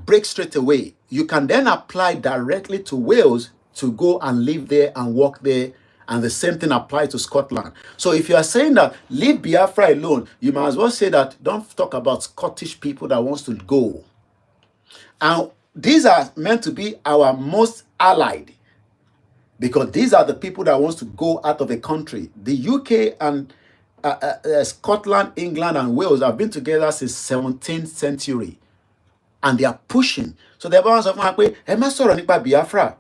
A: breaks straight away. You can then apply directly to Wales to go and live there and work there. And the same thing applies to Scotland. So if you are saying that leave Biafra alone, you might as well say that don't talk about Scottish people that wants to go. And these are meant to be our most allied, because these are the people that wants to go out of a country. The UK and Scotland, England, and Wales have been together since 17th century, and they are pushing. So the balance of Biafra.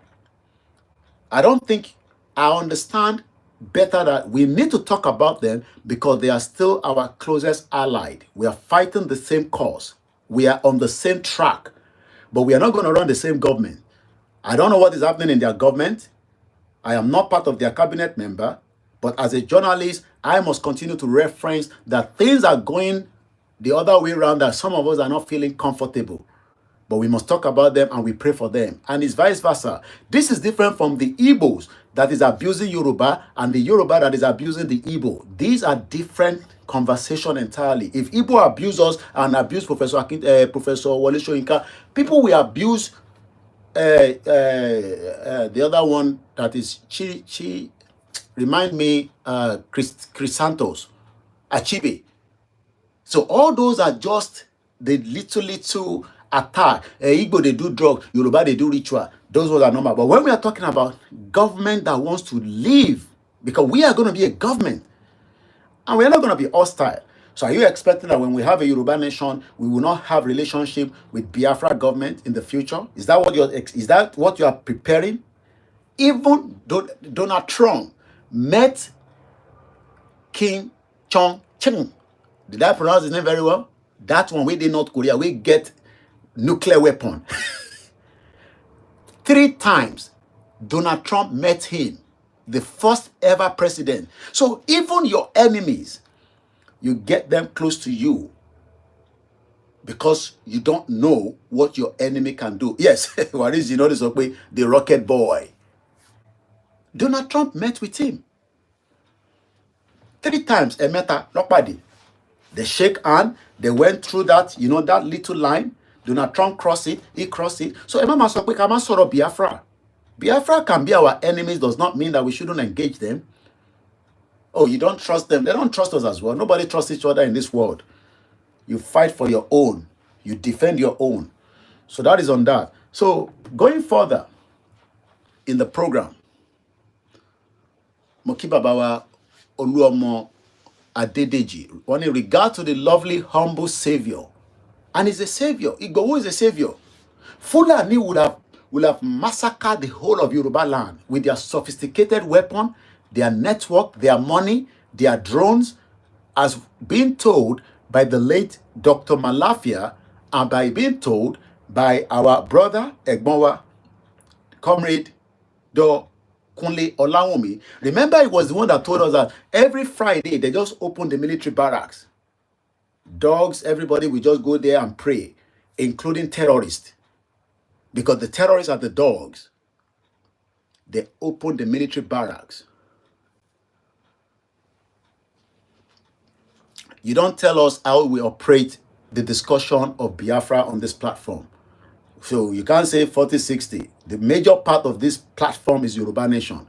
A: I don't think I understand better that we need to talk about them because they are still our closest allied. We are fighting the same cause. We are on the same track, but we are not going to run the same government. I don't know what is happening in their government. I am not part of their cabinet member, but as a journalist, I must continue to reference that things are going the other way around, that some of us are not feeling comfortable. But we must talk about them and we pray for them. And it's vice versa. This is different from the Igbos that is abusing Yoruba and the Yoruba that is abusing the Igbo. These are different conversation entirely. If Igbo abuse us and abuse Professor Wole Soyinka, people will abuse the other one that is Chris Santos, Achibe. So all those are just the little attack. Igbo, they do drug, Yoruba, they do ritual. Those ones are normal. But when we are talking about government that wants to live, because we are going to be a government, and we are not going to be hostile. So are you expecting that when we have a Yoruba nation, we will not have relationship with Biafra government in the future? Is that what you are preparing? Even Donald Trump met Kim Jong-un. Did I pronounce his name very well? That one, we did North Korea, we get nuclear weapon. 3 times Donald Trump met him, the first ever president. So even your enemies, you get them close to you because you don't know what your enemy can do. Yes, what is, you know, the rocket boy. Donald Trump met with him 3 times. Nobody. They shake hand. They went through that, you know, that little line. Donald Trump crossed it. He crossed it. So Emma Masokwe Kama Soro Biafra. Biafra can be our enemies. Does not mean that we shouldn't engage them. Oh, you don't trust them. They don't trust us as well. Nobody trusts each other in this world. You fight for your own. You defend your own. So that is on that. So going further in the program, Mokibabawa Oluomo Adedeji, in regard to the lovely, humble Savior. And he's a Savior. Igboho is a Savior. Fulani would have massacred the whole of Yoruba land with their sophisticated weapon, their network, their money, their drones, as being told by the late Dr. Malafia and by being told by our brother, Egmonwa, Comrade Kunle OLAYOMI. Remember, it was the one that told us that every Friday they just open the military barracks. Dogs, everybody will just go there and pray, including terrorists. Because the terrorists are the dogs. They open the military barracks. You don't tell us how we operate the discussion of Biafra on this platform. So you can't say 40-60. The major part of this platform is Yoruba Nation.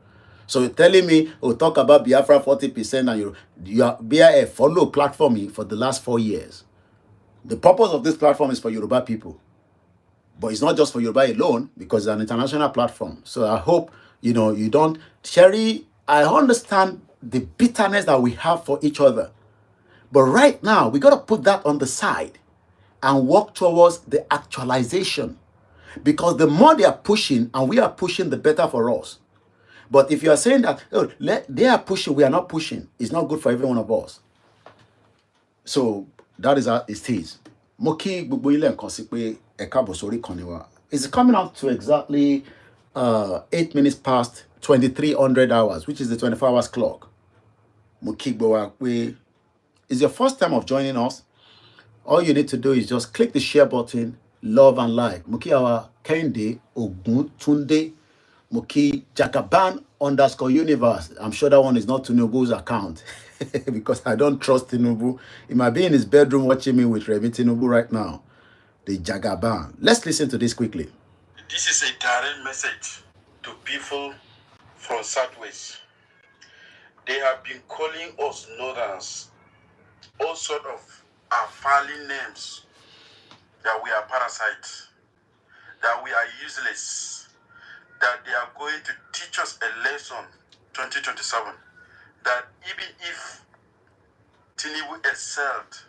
A: So you're telling me, talk about Biafra 40% and you are a follow platform for the last 4 years. The purpose of this platform is for Yoruba people. But it's not just for Yoruba alone, because it's an international platform. So I hope, you don't... Sherry, I understand the bitterness that we have for each other. But right now, we got to put that on the side and work towards the actualization. Because the more they are pushing and we are pushing, the better for us. But if you are saying that they are pushing, we are not pushing, it's not good for every one of us. So that is how it is. Moki Bubuile and Konsipe Ekabosori Koniwa. It's coming up to exactly 8 minutes past 2300 hours, which is the 24 hours clock. It's your first time of joining us. All you need to do is just click the share button, love and like. Mukiawa Kende Ogun Tunde Muki Jakaban _universe. I'm sure that one is not Tinubu's account because I don't trust Tinubu. He might be in his bedroom watching me with Remi Tinubu right now. The Jagaban. Let's listen to this quickly.
B: This is a direct message to people from Southwest. They have been calling us Northerners all sort of foul names, that we are parasites, that we are useless, that they are going to teach us a lesson 2027, that even if Tinubu excelled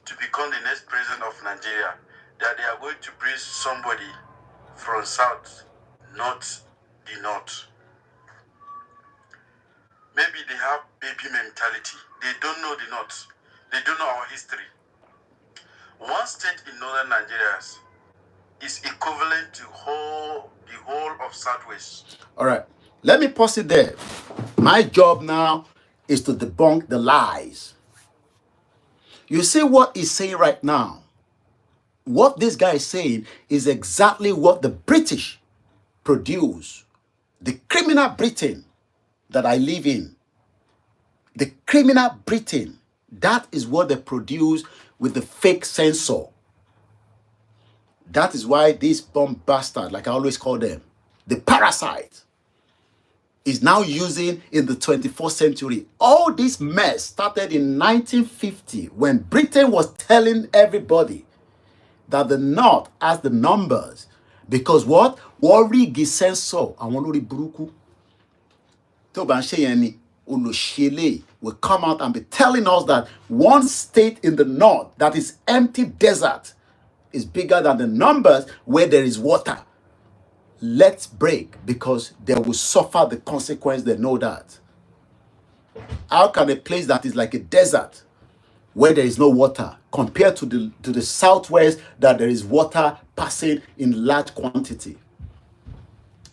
B: to become the next president of Nigeria, that they are going to bring somebody from South, not the North. Maybe they have baby mentality. They don't know the North. They don't know our history. One state in northern Nigeria is equivalent to the whole of Southwest.
A: All right. Let me pause it there. My job now is to debunk the lies. You see what he's saying right now? What this guy is saying is exactly what the British produce. The criminal Britain that I live in. The criminal Britain. That is what they produce with the fake censor. That is why this bomb bastard, like I always call them, the parasite, is now using in the 21st century. All this mess started in 1950 when Britain was telling everybody that the North has the numbers. Because what? Warigi censor. I want to buruku. Will come out and be telling us that one state in the north that is empty desert is bigger than the numbers where there is water. Let's break, because they will suffer the consequence. They know that. How can a place that is like a desert where there is no water compared to the southwest that there is water passing in large quantity?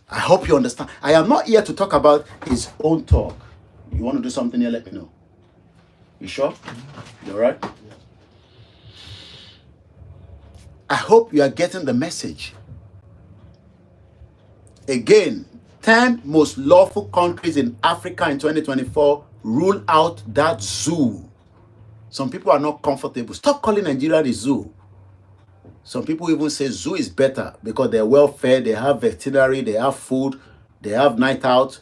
A: I hope you understand. I am not here to talk about his own talk. You want to do something here, let me know. You sure? You all right? I hope you are getting the message. Again, 10 most lawful countries in Africa in 2024 rule out that zoo. Some people are not comfortable. Stop calling Nigeria the zoo. Some people even say zoo is better because they're well fed, they have veterinary, they have food, they have night out.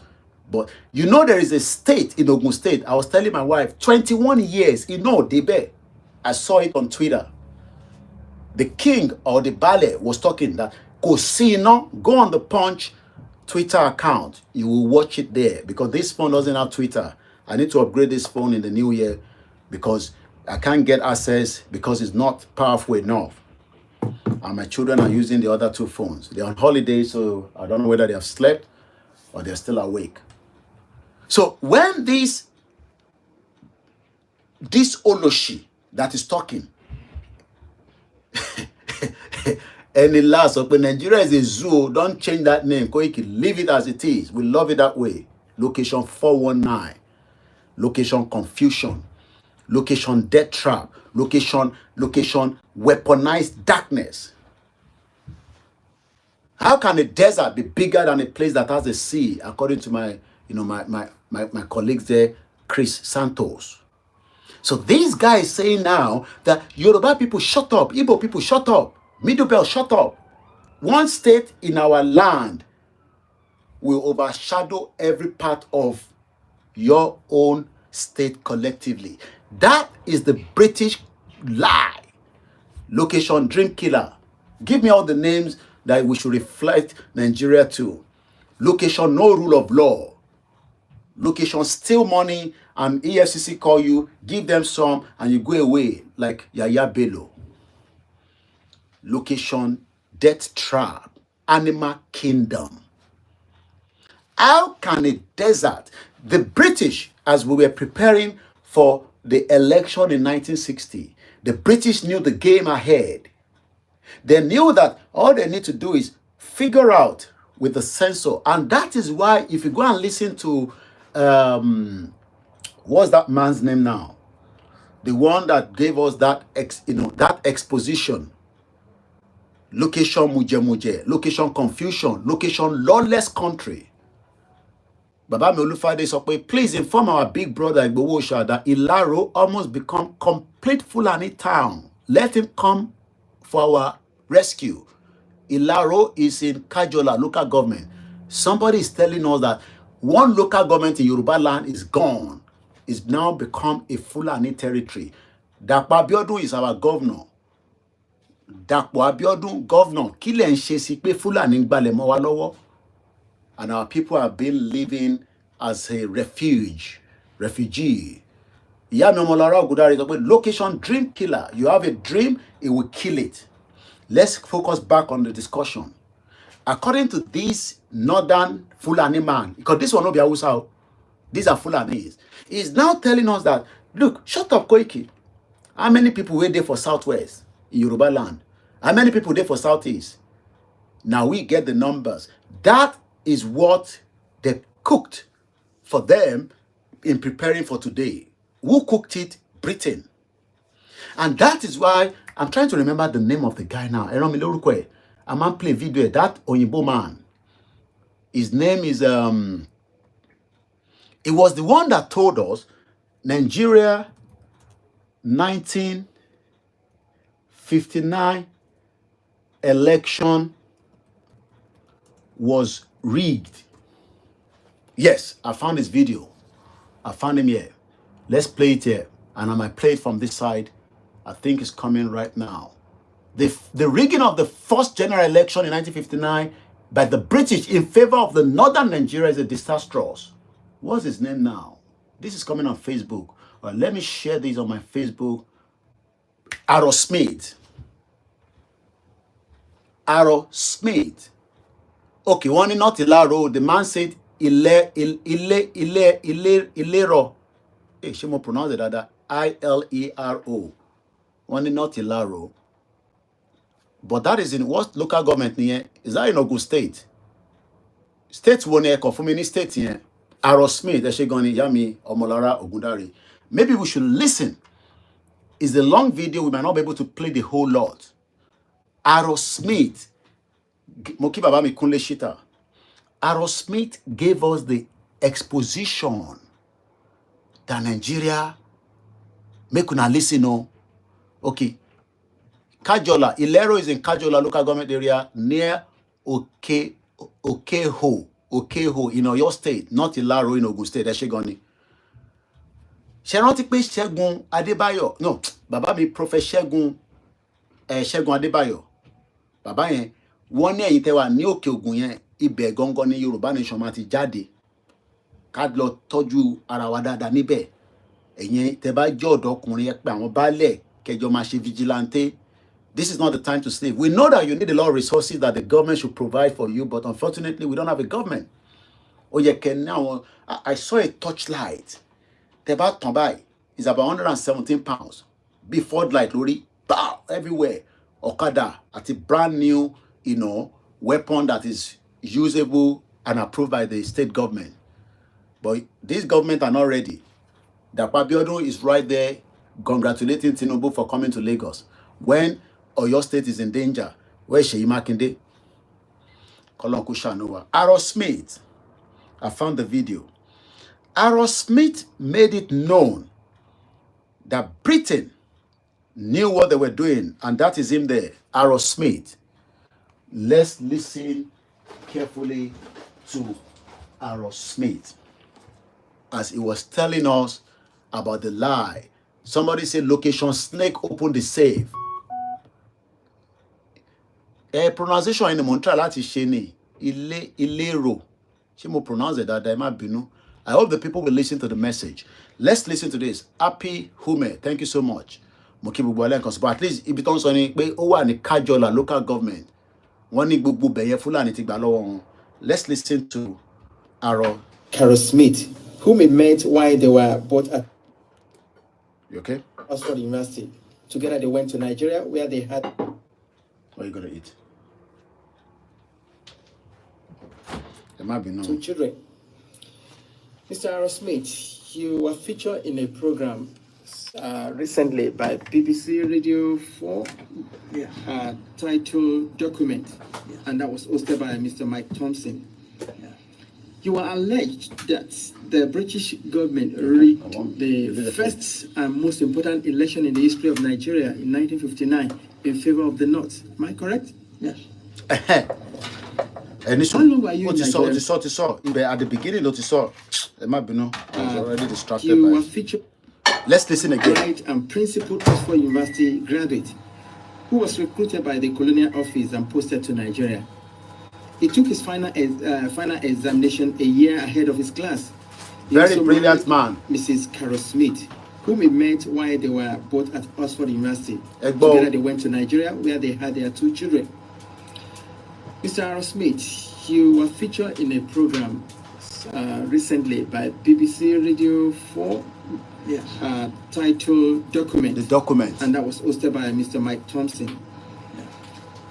A: But you know there is a state in Ogun State. I was telling my wife, 21 years, Debe. I saw it on Twitter. The king or the ballet was talking that Kosino, go on the Punch Twitter account. You will watch it there because this phone doesn't have Twitter. I need to upgrade this phone in the new year because I can't get access because it's not powerful enough. And my children are using the other two phones. They're on holiday, so I don't know whether they have slept or they're still awake. So when this Oloshi that is talking, and the last of Nigeria is a zoo, don't change that name, Koiki, leave it as it is. We love it that way. Location 419, location confusion, location death trap, location weaponized darkness. How can a desert be bigger than a place that has a sea, according to my colleagues there, Chris Santos? So these guys say now that Yoruba people shut up, Igbo people shut up, Middle Belt shut up. One state in our land will overshadow every part of your own state collectively. That is the British lie. Location dream killer. Give me all the names that we should reflect Nigeria to. Location no rule of law. Location steal money and EFCC call you, give them some and you go away like Yaya Bello. Location death trap. Animal kingdom. How can a desert, the British, as we were preparing for the election in 1960, the British knew the game ahead. They knew that all they need to do is figure out with the censor. And that is why if you go and listen to What's that man's name now? The one that gave us that that exposition. Location muje, location confusion, location lawless country. Baba Olufade sọ pé, please inform our big brother Igboho Oòṣà that Ilaro almost become complete Fulani town. Let him come for our rescue. Ilaro is in Kajola local government. Somebody is telling us that one local government in Yoruba land is gone. It's now become a Fulani territory. Dapo Abiodun is our governor. Dapo Abiodun, governor, kí lẹ̀ ń ṣe sí pé Fulani ń gbalẹ̀ mọ́ wa lọ́wọ́? And our people have been living as a refugee. Ìyá mi Ọmọlára Ògúndáre sọ pé location dream killer. You have a dream, it will kill it. Let's focus back on the discussion. According to this northern Fulani man, because this one will be Hausa, these are Fulanis, he's now telling us that, look, shut up, Koiki. How many people were there for Southwest in Yoruba land? How many people there for Southeast? Now we get the numbers. That is what they cooked for them in preparing for today. Who cooked it? Britain. And that is why I'm trying to remember the name of the guy now. I'm going to play video. That Oyinbo man. His name is, it was the one that told us Nigeria 1959 election was rigged. Yes, I found this video. I found him here. Let's play it here. And I might play it from this side. I think it's coming right now. The rigging of the first general election in 1959 by the British in favor of the northern Nigeria is a disastrous. What's his name now? This is coming on Facebook. Well, let me share this on my Facebook. Arrow Smith. Arrow Smith. Okay, one not Ilaro. The man said Ilero. Hey, she mo pronounce it that Ilero. One not Ilaro. But that is in what local government near? Is that in Ogun State? States one here confirm any state here. Arrow Smith, Eshegoni, Yami, Omolara, Ogundari. Maybe we should listen. It's a long video. We might not be able to play the whole lot. Arrow Smith. Moki Baba mi kunle shita. Arrow Smith gave us the exposition that Nigeria make una listen. Okay. Kajola. Ilero is in Kajola local government area near Okeho in Oyo State, not Ilaro in Ogun State. Eshegoni. Ṣé rántí pé Ṣẹ́gun Adébáyọ̀, no, bàbá mi Prophet Ṣẹ́gun Adébáyọ̀. Bàbá yẹn, wọ́n ní ẹ̀yin tẹ́ wà ní òkè Ògùn yẹn, ibẹ̀ gangan ní Yorùbá nation máa ti jáde. Ká lọ tọ́jú ara wa dáadáa níbẹ̀. Ẹ̀yin tẹ́ bá jẹ́ ọ̀dọ́kùnrin ẹ pé àwọn baálẹ̀ kẹjọ máa ṣe vigilante. This is not the time to sleep. We know that you need a lot of resources that the government should provide for you, but unfortunately, we don't have a government. Now, I saw a torchlight. Teba Tombai is about 117 pounds. Before light, lorry, bow, everywhere. Okada, at a brand new, weapon that is usable and approved by the state government. But this government are not ready. Dapo Abiodun is right there congratulating Tinubu for coming to Lagos. When Oyo State is in danger, where's Seyi Makinde? Kolonku Shanuwa. Arrow Smith, I found the video. Arrow Smith made it known that Britain knew what they were doing, and that is him there, Arrow Smith. Let's listen carefully to Arrow Smith as he was telling us about the lie. Somebody said location snake opened the safe. Pronunciation in the Montreal láti ṣe ni Ilero. Ṣé mo pronounce it that má bínú. I hope the people will listen to the message. Let's listen to this. Happy Hume, thank you so much. But at least ibi tó ń sọ ni pé ó wà ní Kajola local government. Wọ́n ní gbogbo bẹ̀yẹ Fúlàní ti gbà lọ́wọ́ wọn. Let's listen to Arrow
C: Smith, whom he met while they were both at
A: You okay?
C: Oxford University. Together they went to Nigeria where they had
A: What are you gonna eat? There might be no.
C: 2 children. Mr. Arrow Smith, you were featured in a program recently by BBC Radio 4 titled Document, and that was hosted by Mr. Mike Thompson. You are alleged that the British government rigged the first and most important election in the history of Nigeria in 1959 in favor of the North. Am I correct?
A: Yes. How
C: long were you in Nigeria?
A: At the beginning, I was already distracted.
C: You were featured.
A: Let's listen again.
C: Right, and principal Oxford University graduate who was recruited by the Colonial Office and posted to Nigeria. He took his final examination a year ahead of his class.
A: Very brilliant man.
C: Mrs. Carol Smith, whom he met while they were both at Oxford University. Together they went to Nigeria, where they had their 2 children. Mr. Carol Smith, you were featured in a program recently by BBC Radio 4 titled Document.
A: The Document.
C: And that was hosted by Mr. Mike Thompson.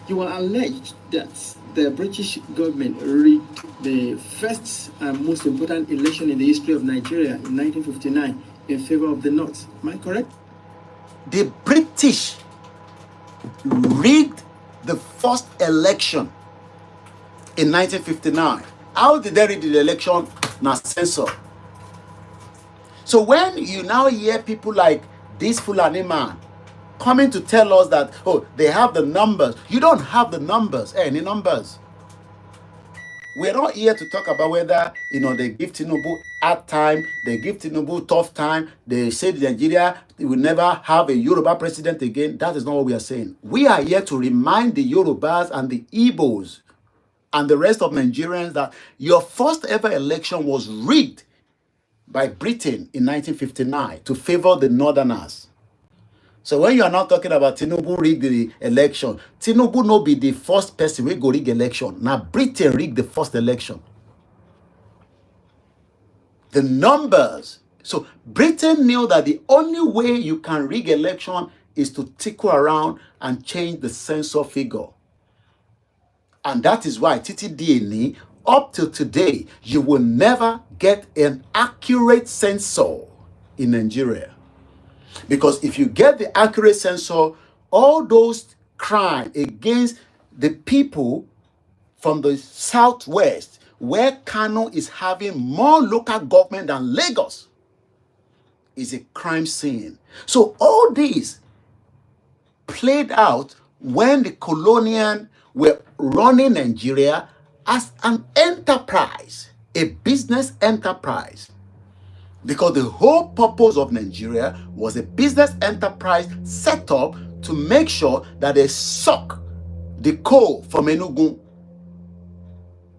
C: You were alleged that the British government rigged the first and most important election in the history of Nigeria in 1959 in favor of the North. Am I correct?
A: The British rigged the first election in 1959. How did they rig the election? Now censor. So when you now hear people like this Fulani man coming to tell us that, oh, they have the numbers. You don't have the numbers, any numbers. We're not here to talk about whether, they give Tinubu hard time, they give Tinubu tough time, they say Nigeria will never have a Yoruba president again. That is not what we are saying. We are here to remind the Yorubas and the Igbos and the rest of Nigerians that your first ever election was rigged by Britain in 1959 to favor the Northerners. So when you are not talking about Tinubu rigged the election, Tinubu no be the first person we go rig election. Now Britain rigged the first election. The numbers. So Britain knew that the only way you can rig election is to tickle around and change the census figure. And that is why TTDNE, up till today, you will never get an accurate census in Nigeria. Because if you get the accurate census, all those crimes against the people from the southwest, where Kano is having more local government than Lagos, is a crime scene. So all these played out when the colonial were running Nigeria as an enterprise, a business enterprise. Because the whole purpose of Nigeria was a business enterprise set up to make sure that they suck the coal from Enugu,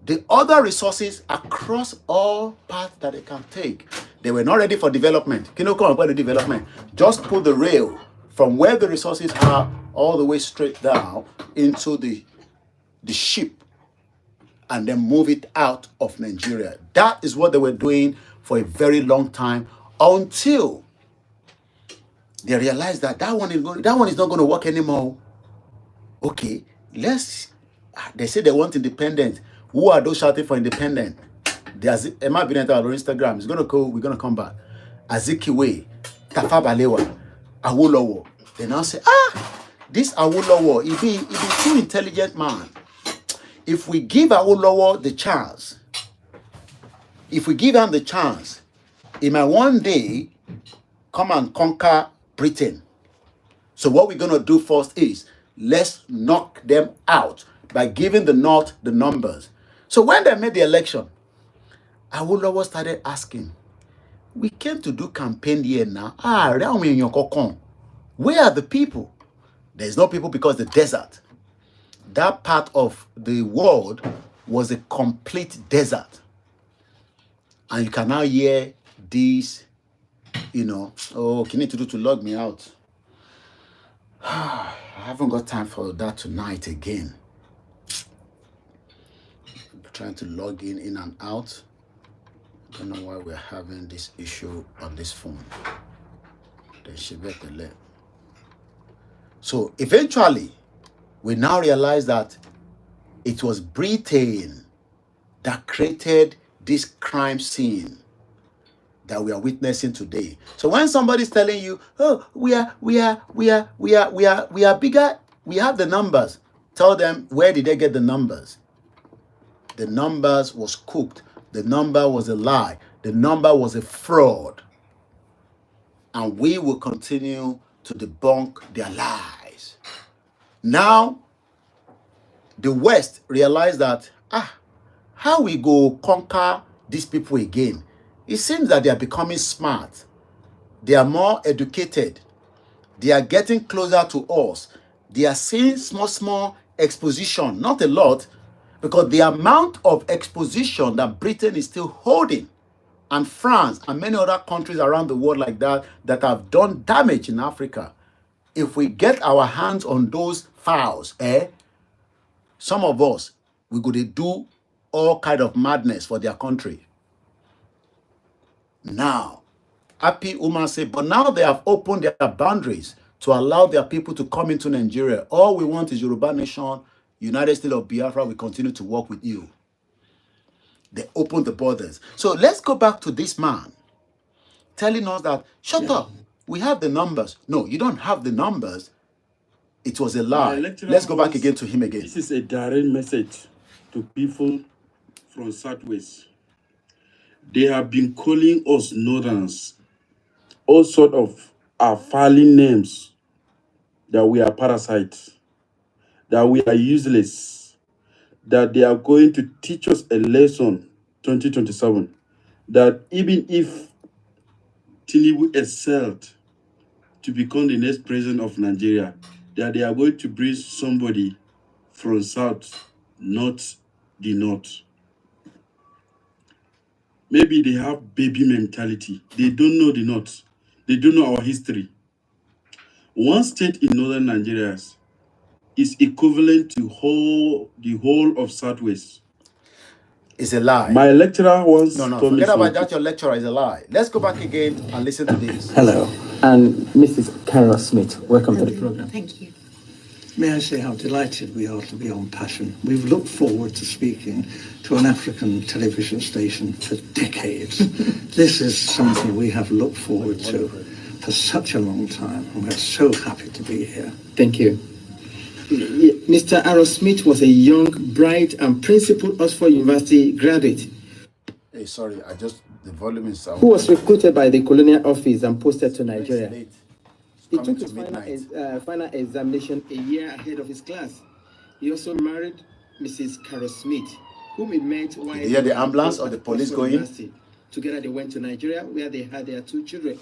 A: the other resources across all parts that they can take. They were not ready for development. Can you come about the development? Just put the rail from where the resources are all the way straight down into the ship and then move it out of Nigeria. That is what they were doing for a very long time until they realized that that one is not going to work anymore. Okay, they say they want independence. Who are those shouting for independence? There's Emma Bineta on Instagram. It's gonna go. We're gonna come back. Azikiwe, Tafa Balewa, Awolowo. They now say, this Awolowo, he be too intelligent man. If we give Awolowo the chance, if we give him the chance, he might one day come and conquer Britain. So what we're going to do first is, let's knock them out by giving the North the numbers. So when they made the election, Awolowo started asking, we came to do campaign here now. Where are the people? There's no people because the desert. That part of the world was a complete desert. And you can now hear these, oh, can you do to log me out? I haven't got time for that tonight again. I'm trying to log in and out. I don't know why we're having this issue on this phone. So eventually, we now realize that it was Britain that created this crime scene. that we are witnessing today. So when somebody's telling you, oh, we are bigger, we have the numbers, tell them, where did they get the numbers? The numbers was cooked. The number was a lie. The number was a fraud. And we will continue to debunk their lies. Now, the West realized that, how we go conquer these people again? It seems that they are becoming smart. They are more educated. They are getting closer to us. They are seeing small exposition, not a lot, because the amount of exposition that Britain is still holding, and France and many other countries around the world like that, that have done damage in Africa. If we get our hands on those files, some of us, we could do all kind of madness for their country. Now, Happy Uma said, but now they have opened their boundaries to allow their people to come into Nigeria. All we want is Yoruba Nation, United States of Biafra. We continue to work with you. They opened the borders. So let's go back to this man telling us that, shut up, we have the numbers. No, you don't have the numbers. It was a lie. Let's go back again to him again.
B: This is a direct message to people from Southwest. They have been calling us Northerns all sort of filing names, that we are parasites, that we are useless, that they are going to teach us a lesson 2027, that even if Tinubu excelled to become the next president of Nigeria, that they are going to bring somebody from South, not the North. Maybe they have baby mentality. They don't know the North. They don't know our history. One state in northern Nigeria is equivalent to the whole of Southwest.
A: It's a lie.
B: My lecturer once
A: No,
B: told me
A: forget about
B: something.
A: that. Your lecturer is a lie. Let's go back again and listen to this.
C: Hello, and Mrs. Carol Smith, welcome to the program.
D: Thank you.
E: May I say how delighted we are to be on Passion. We've looked forward to speaking to an African television station for decades. This is something we have looked forward to for such a long time, and we're so happy to be here.
C: Thank you. Mr. Aaron Smith was a young, bright, and principled Oxford University graduate.
A: Hey, sorry, the volume is
C: who was recruited by the Colonial Office and posted to Nigeria. He took his final examination a year ahead of his class. He also married Mrs. Carol Smith, whom he met while
A: you hear the ambulance or the police going?
C: Together they went to Nigeria, where they had their 2 children.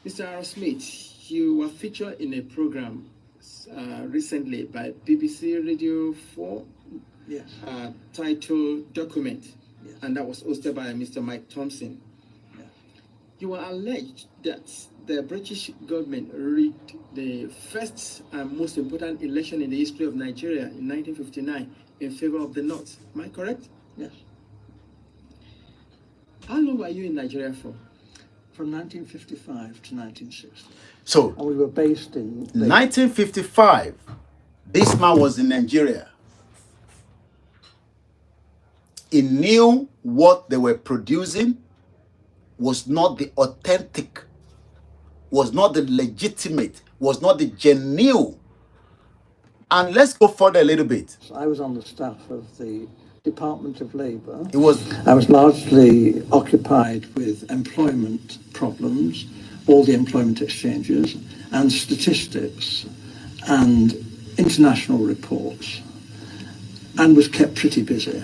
C: Mr. Aaron Smith, you were featured in a program recently by BBC Radio 4,
E: Yes.
C: titled Document,
E: Yes.
C: and that was hosted by Mr. Mike Thompson.
E: Yes.
C: You were alleged that the British government rigged the first and most important election in the history of Nigeria in 1959 in favor of the North. Am I correct?
E: Yes.
C: How long were you in Nigeria for?
E: From 1955 to 1960.
A: So,
E: And we were based in...
A: 1955, this man was in Nigeria. He knew what they were producing was not the authentic, was not the legitimate, was not the genuine. And let's go further a little bit.
E: I was on the staff of the Department of Labour.
A: I
E: was largely occupied with employment problems, all the employment exchanges, and statistics, and international reports, and was kept pretty busy.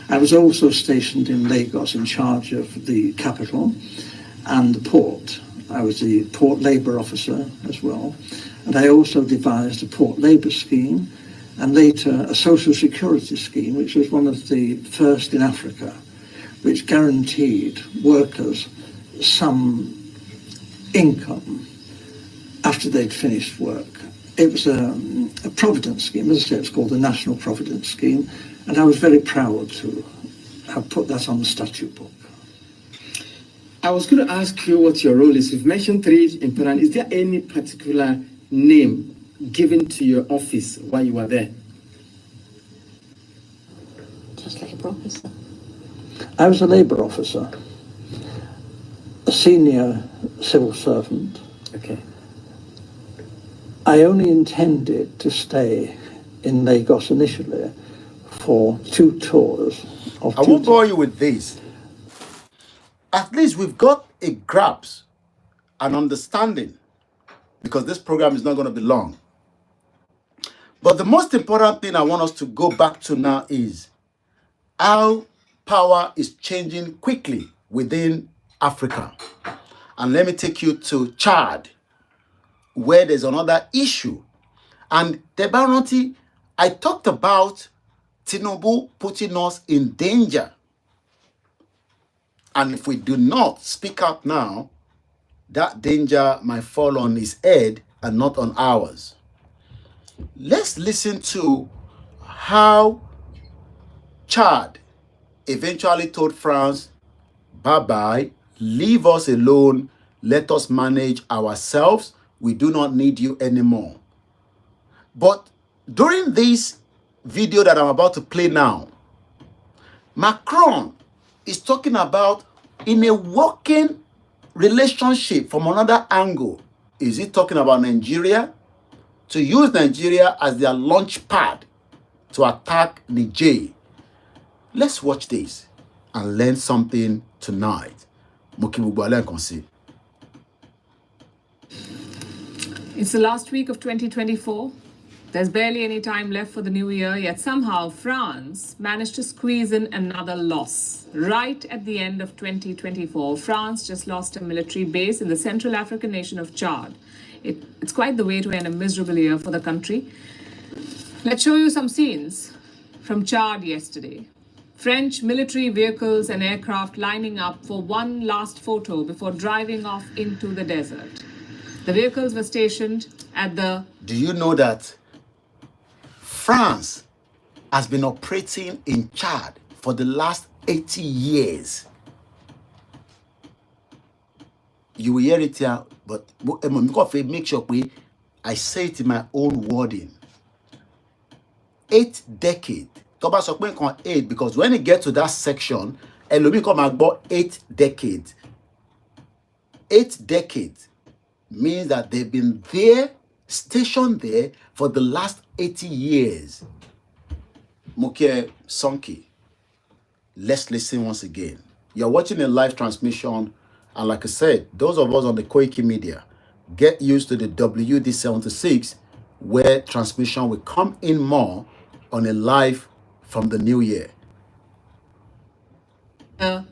E: I was also stationed in Lagos in charge of the capital and the port. I was the port labour officer as well, and I also devised a port labour scheme and later a social security scheme, which was one of the first in Africa, which guaranteed workers some income after they'd finished work. It was a providence scheme, as I say, it's called the National Providence Scheme, and I was very proud to have put that on the statute book.
C: I was going to ask you what your role is. You've mentioned 3 important. Is there any particular name given to your office while you were there?
D: Just like a officer.
E: I was a labour officer, a senior civil servant.
C: Okay.
E: I only intended to stay in Lagos initially for 2 tours of
A: I won't bore you with this. At least we've got a grasp, an understanding, because this program is not going to be long. But the most important thing I want us to go back to now is how power is changing quickly within Africa. And let me take you to Chad, where there's another issue. And Tebaranti, I talked about Tinubu putting us in danger. And if we do not speak up now, that danger might fall on his head and not on ours. Let's listen to how Chad eventually told France, bye-bye, leave us alone, let us manage ourselves, we do not need you anymore. But during this video that I'm about to play now, Macron is talking about in a working relationship from another angle. Is he talking about Nigeria? To use Nigeria as their launch pad to attack Niger. Let's watch this and learn something tonight.
D: It's the last week of 2024. There's barely any time left for the new year, yet somehow France managed to squeeze in another loss. Right at the end of 2024, France just lost a military base in the Central African nation of Chad. It's quite the way to end a miserable year for the country. Let's show you some scenes from Chad yesterday. French military vehicles and aircraft lining up for one last photo before driving off into the desert. The vehicles were stationed at the...
A: Do you know that France has been operating in Chad for the last 80 years? You will hear it here, but make sure I say it in my own wording. 8 decades. 8 because when you get to that section, 8 decades. 8 decades means that they've been there, stationed there for the last 80 years. Mokie Sonki, let's listen once again. You're watching a live transmission, and like I said, those of us on the Koikimedia, get used to the WD76, where transmission will come in more on a live from the new year.
D: The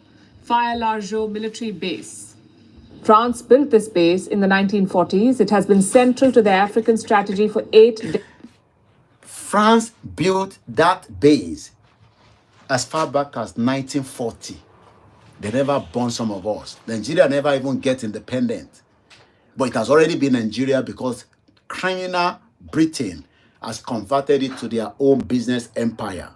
D: Fire-Largeau military base. France built this base in the 1940s. It has been central to their African strategy for 8 decades.
A: France built that base as far back as 1940. They never born some of us. Nigeria never even get independent. But it has already been Nigeria because criminal Britain has converted it to their own business empire.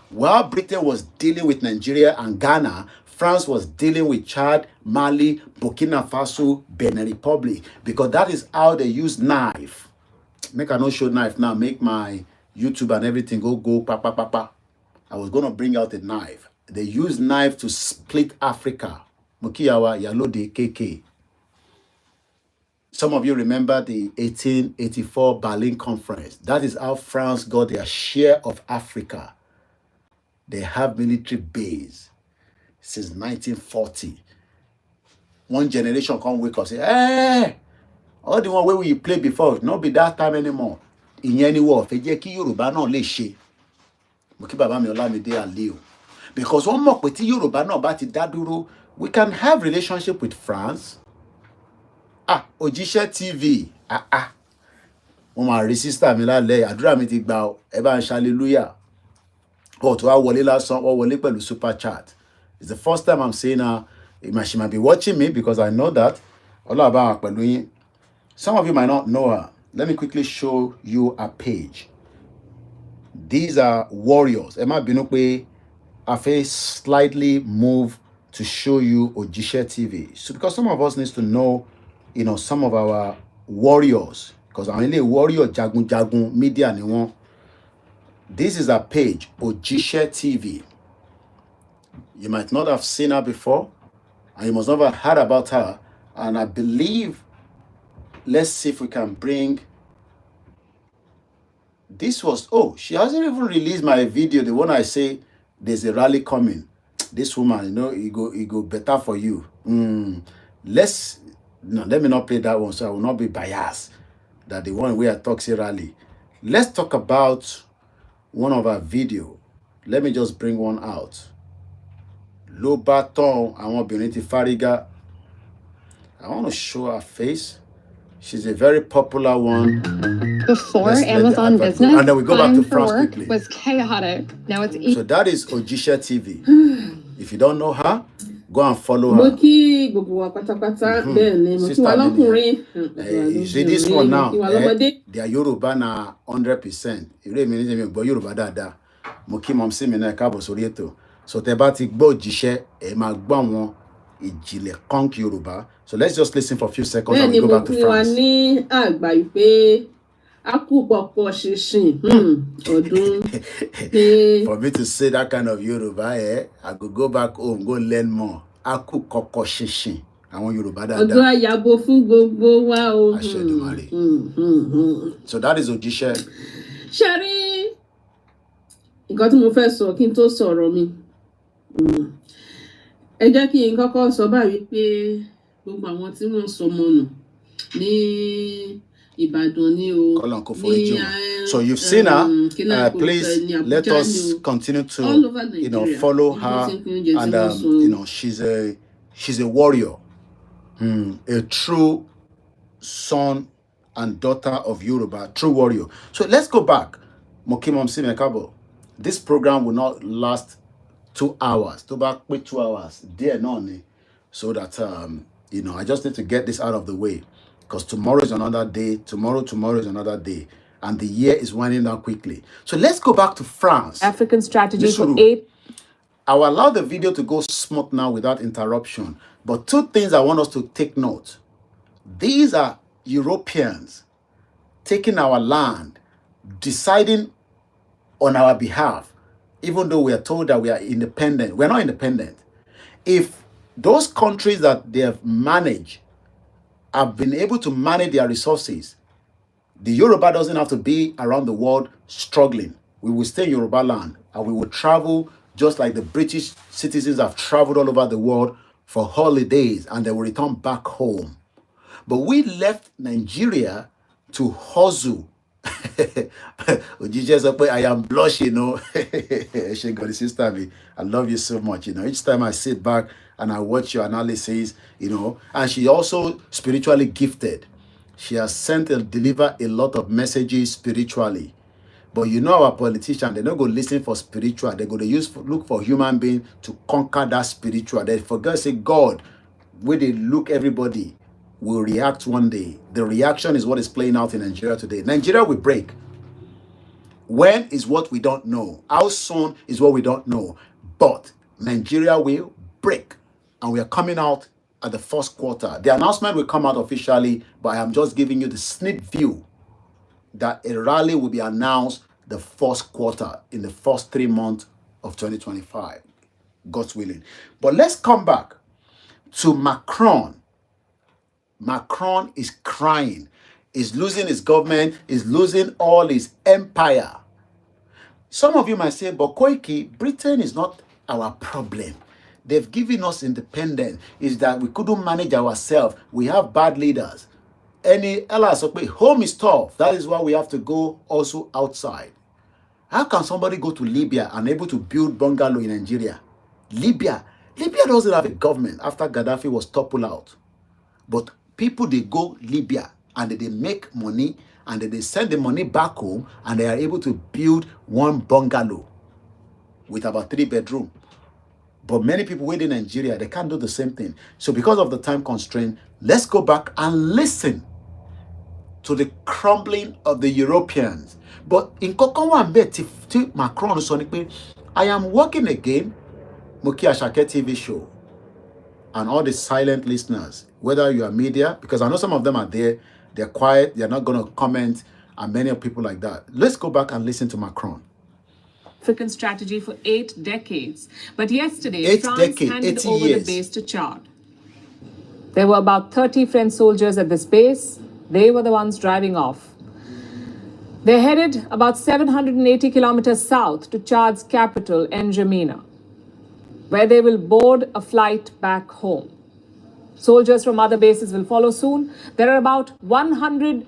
A: While Britain was dealing with Nigeria and Ghana, France was dealing with Chad, Mali, Burkina Faso, Benin Republic, because that is how they use knife. Make a no show knife now, make my YouTube and everything go, pa, pa, pa, pa. I was going to bring out a knife. They use knife to split Africa. Mukiyawa, Yalode, KK. Some of you remember the 1884 Berlin Conference. That is how France got their share of Africa. They have military base since 1940. One generation come wake up say, hey, all the one where we played before, not be that time anymore. In any war, feje ki Yoruba náà lè ṣe. Mo kí bàbá mi Olamide Aliu. Because one more pé tí Yoruba náà bá ti dá dúró, we can have relationship with France. Òjíṣẹ́ TV. Wọ́n máa rí sister mi lálẹ́, àdúrà mi ti gbà ọ́, ẹ bá ń ṣe hallelujah. To our wọlé lásán, or wọlé pẹ̀lú super chat. It's the first time I'm saying she might be watching me because I know that. Some of you might not know her. Let me quickly show you a page. These are warriors. Emma Binope, I face slightly move to show you Òjíṣẹ́ TV. So because some of us needs to know, some of our warriors. Because I'm only a warrior, jagun media ni wọ́n. This is a page, Òjíṣẹ́ TV. You might not have seen her before. and you must never heard about her. And I believe, let's see if we can bring. This was, oh, she hasn't even released my video, the one I say there's a rally coming. This woman, you know, it go better for you. Let me not play that one, so I will not be biased that the one where I talk say rally. Let's talk about one of our video. Let me just bring one out. Lobaton, I want Beniti Fariga. I want to show her face. She's a very popular one.
F: Before Amazon Business,
A: and then we go back to France
F: work
A: quickly.
F: Was chaotic. Now it's easy.
A: So that is Ojisha TV. If you don't know her, go and follow her. You see this one now, they are Yoruba na 100%. You really mean but Yoruba dada. Moki momsi me na kabo sorieto. So te ba ti gbo Ojisha, e ma gbo won ìjìnlẹ̀ conk Yoruba. So let's just listen for a few seconds and we go back to France. For me to say that kind of Yoruba, I could go back home, go learn more. Aku koko shishin. Àwọn Yoruba dada. So that is Ojisha.
G: Shari, nǹkan tí mo fẹ́ sọ kí n tó sọ̀rọ̀ mi. Ẹ jẹ́ kí n kọ́kọ́ sọ báyìí pé gbogbo àwọn tí wọ́n sọ mọ́nù ní Ìbàdàn ní o.
A: So you've seen her. Please let us continue to follow her, and she's a warrior, a true son and daughter of Yoruba, true warrior. So let's go back. Mokimom Simekabo. This program will not last 2 hours. To back with 2 hours. Dear none. So that I just need to get this out of the way. Because tomorrow is another day. Tomorrow is another day. And the year is winding down quickly. So let's go back to France.
D: African strategy for 8.
A: I will allow the video to go smooth now without interruption. But 2 things I want us to take note. These are Europeans taking our land, deciding on our behalf, even though we are told that we are independent. We're not independent. If those countries that they have managed have been able to manage their resources, the Yoruba doesn't have to be around the world struggling. We will stay in Yoruba land and we will travel just like the British citizens have traveled all over the world for holidays and they will return back home. But we left Nigeria to hustle. I am blushing, She got his sister me. I love you so much. Each time I sit back and I watch your analysis, and she also spiritually gifted. She has sent and delivered a lot of messages spiritually. But our politicians, they don't go listen for spiritual. They go to look for human being to conquer that spiritual. They forget say God, where they look everybody will react one day. The reaction is what is playing out in Nigeria today. Nigeria will break. When is what we don't know. How soon is what we don't know. But Nigeria will break. And we are coming out at the first quarter. The announcement will come out officially, but I am just giving you the sneak view that a rally will be announced the first quarter in the first 3 months of 2025. God's willing. But let's come back to Macron. Macron is crying. He's losing his government. He's losing all his empire. Some of you might say, but Koiki, Britain is not our problem. They've given us independence. Is that we couldn't manage ourselves. We have bad leaders. Home is tough. That is why we have to go also outside. How can somebody go to Libya and able to build bungalow in Nigeria? Libya doesn't have a government after Gaddafi was toppled out. But people, they go Libya and they make money and they send the money back home and they are able to build one bungalow with about 3 bedrooms. But many people within Nigeria, they can't do the same thing. So because of the time constraint, let's go back and listen to the crumbling of the Europeans. But in Macron, I am working again, Muki Ashake TV show, and all the silent listeners, whether you are media, because I know some of them are there, they're quiet, they're not going to comment, and many of people like that. Let's go back and listen to Macron.
D: African strategy for 8 decades. But yesterday, France handed over the base to Chad. There were about 30 French soldiers at this base. They were the ones driving off. They headed about 780 kilometers south to Chad's capital, N'Djamena, where they will board a flight back home. Soldiers from other bases will follow soon. There are about 100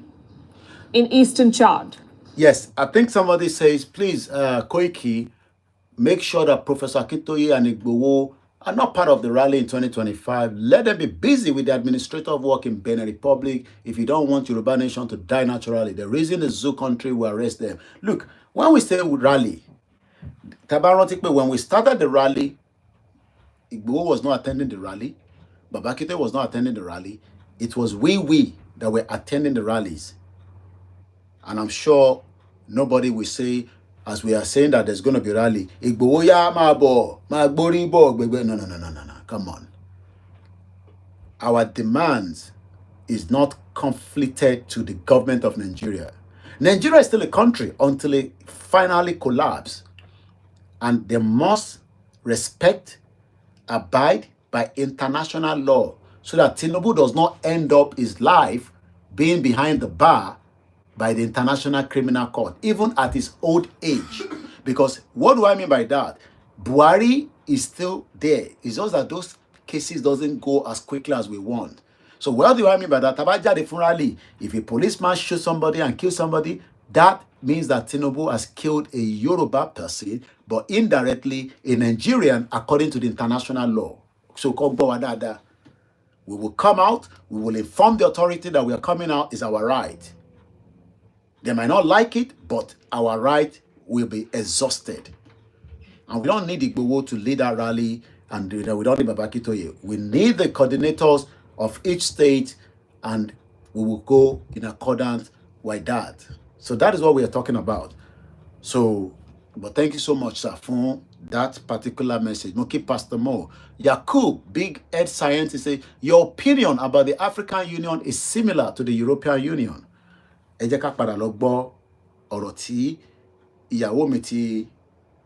D: in eastern Chad.
A: Yes, I think somebody says, please, Koiki, make sure that Professor Akintoye and Igboho are not part of the rally in 2025. Let them be busy with the administrative work in Benin Republic if you don't want Yoruba Nation to die naturally. The reason the zoo country will arrest them. Look, when we say rally, when we started the rally, Igboho was not attending the rally. Baba Akintoye was not attending the rally. It was we that were attending the rallies. And I'm sure nobody will say, as we are saying that there's going to be a rally, Igboho ya ma bo, ma gbori bo, no. Come on. Our demands is not conflicted to the government of Nigeria. Nigeria is still a country until it finally collapses. And they must respect, abide by international law so that Tinubu does not end up his life being behind the bar by the International Criminal Court, even at his old age. Because what do I mean by that? Buhari is still there. It's just that those cases doesn't go as quickly as we want. So what do I mean by that? If a policeman shoots somebody and kills somebody, that means that Tinubu has killed a Yoruba person, but indirectly a Nigerian according to the international law. So we will come out, we will inform the authority that we are coming out is our right. They might not like it, but our right will be exhausted. And we don't need Igboho to lead our rally, and we don't need Baba Akintoye. We need the coordinators of each state, and we will go in accordance with that. So that is what we are talking about. So, but thank you so much, sir, for that particular message. Moki Pastor Mo. Yakub, big head scientist, say, your opinion about the African Union is similar to the European Union. Ẹ jẹ́ ká padà lọ gbọ́ ọ̀rọ̀ tí ìyàwó mi ti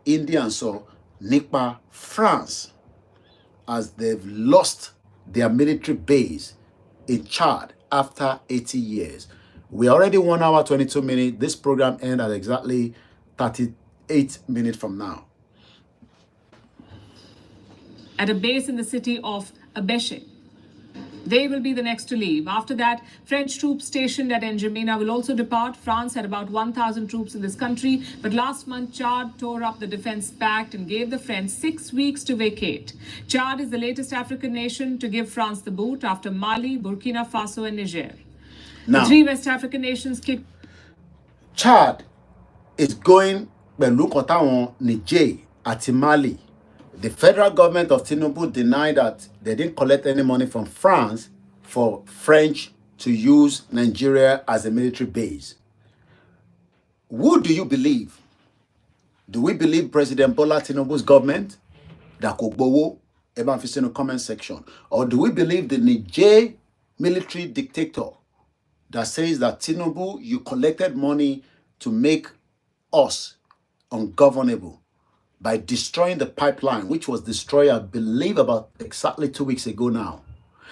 A: India sọ nípa France as they've lost their military base in Chad after 80 years. We already 1 hour, 22 minutes. This program ends at exactly 38 minutes from now.
D: At a base in the city of Abéché. They will be the next to leave. After that, French troops stationed at N'Djamena will also depart. France had about 1,000 troops in this country, but last month Chad tore up the defense pact and gave the French 6 weeks to vacate. Chad is the latest African nation to give France the boot after Mali, Burkina Faso and Niger.
A: Now,
D: the 3 West African nations kicked.
A: Chad is going Belukotawan, Niger, at Mali. The federal government of Tinubu denied that they didn't collect any money from France for French to use Nigeria as a military base. Who do you believe? Do we believe President Bola Tinubu's government? That could go in the comment section. Or do we believe the Niger military dictator that says that Tinubu, you collected money to make us ungovernable by destroying the pipeline, which was destroyed, I believe, about exactly 2 weeks ago now.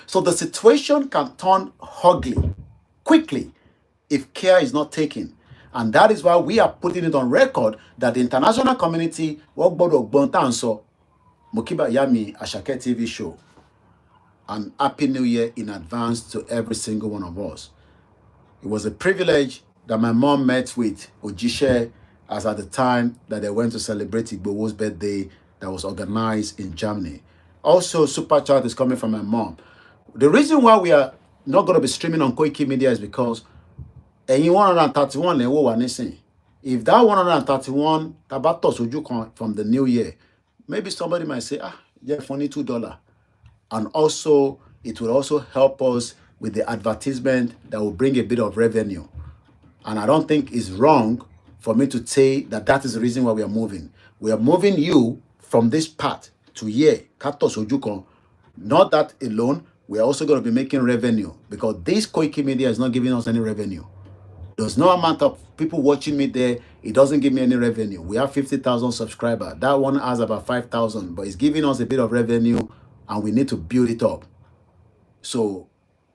A: So the situation can turn ugly quickly if care is not taken. And that is why we are putting it on record that the international community, Mukiba Yami Ashake TV show, and Happy New Year in advance to every single one of us. It was a privilege that my mom met with Ojishe as at the time that they went to celebrate Igboho's birthday that was organized in Germany. Also, super chat is coming from my mom. The reason why we are not going to be streaming on Koikimedia is because 131 if that 131 tabatos from the new year, maybe somebody might say, yeah, for only $2. And also, it will also help us with the advertisement that will bring a bit of revenue. And I don't think it's wrong for me to say that that is the reason why we are moving. We are moving you from this part to here. Not that alone, we are also going to be making revenue because this Koikimedia is not giving us any revenue. There's no amount of people watching me there. It doesn't give me any revenue. We have 50,000 subscribers. That one has about 5,000, but it's giving us a bit of revenue and we need to build it up. So,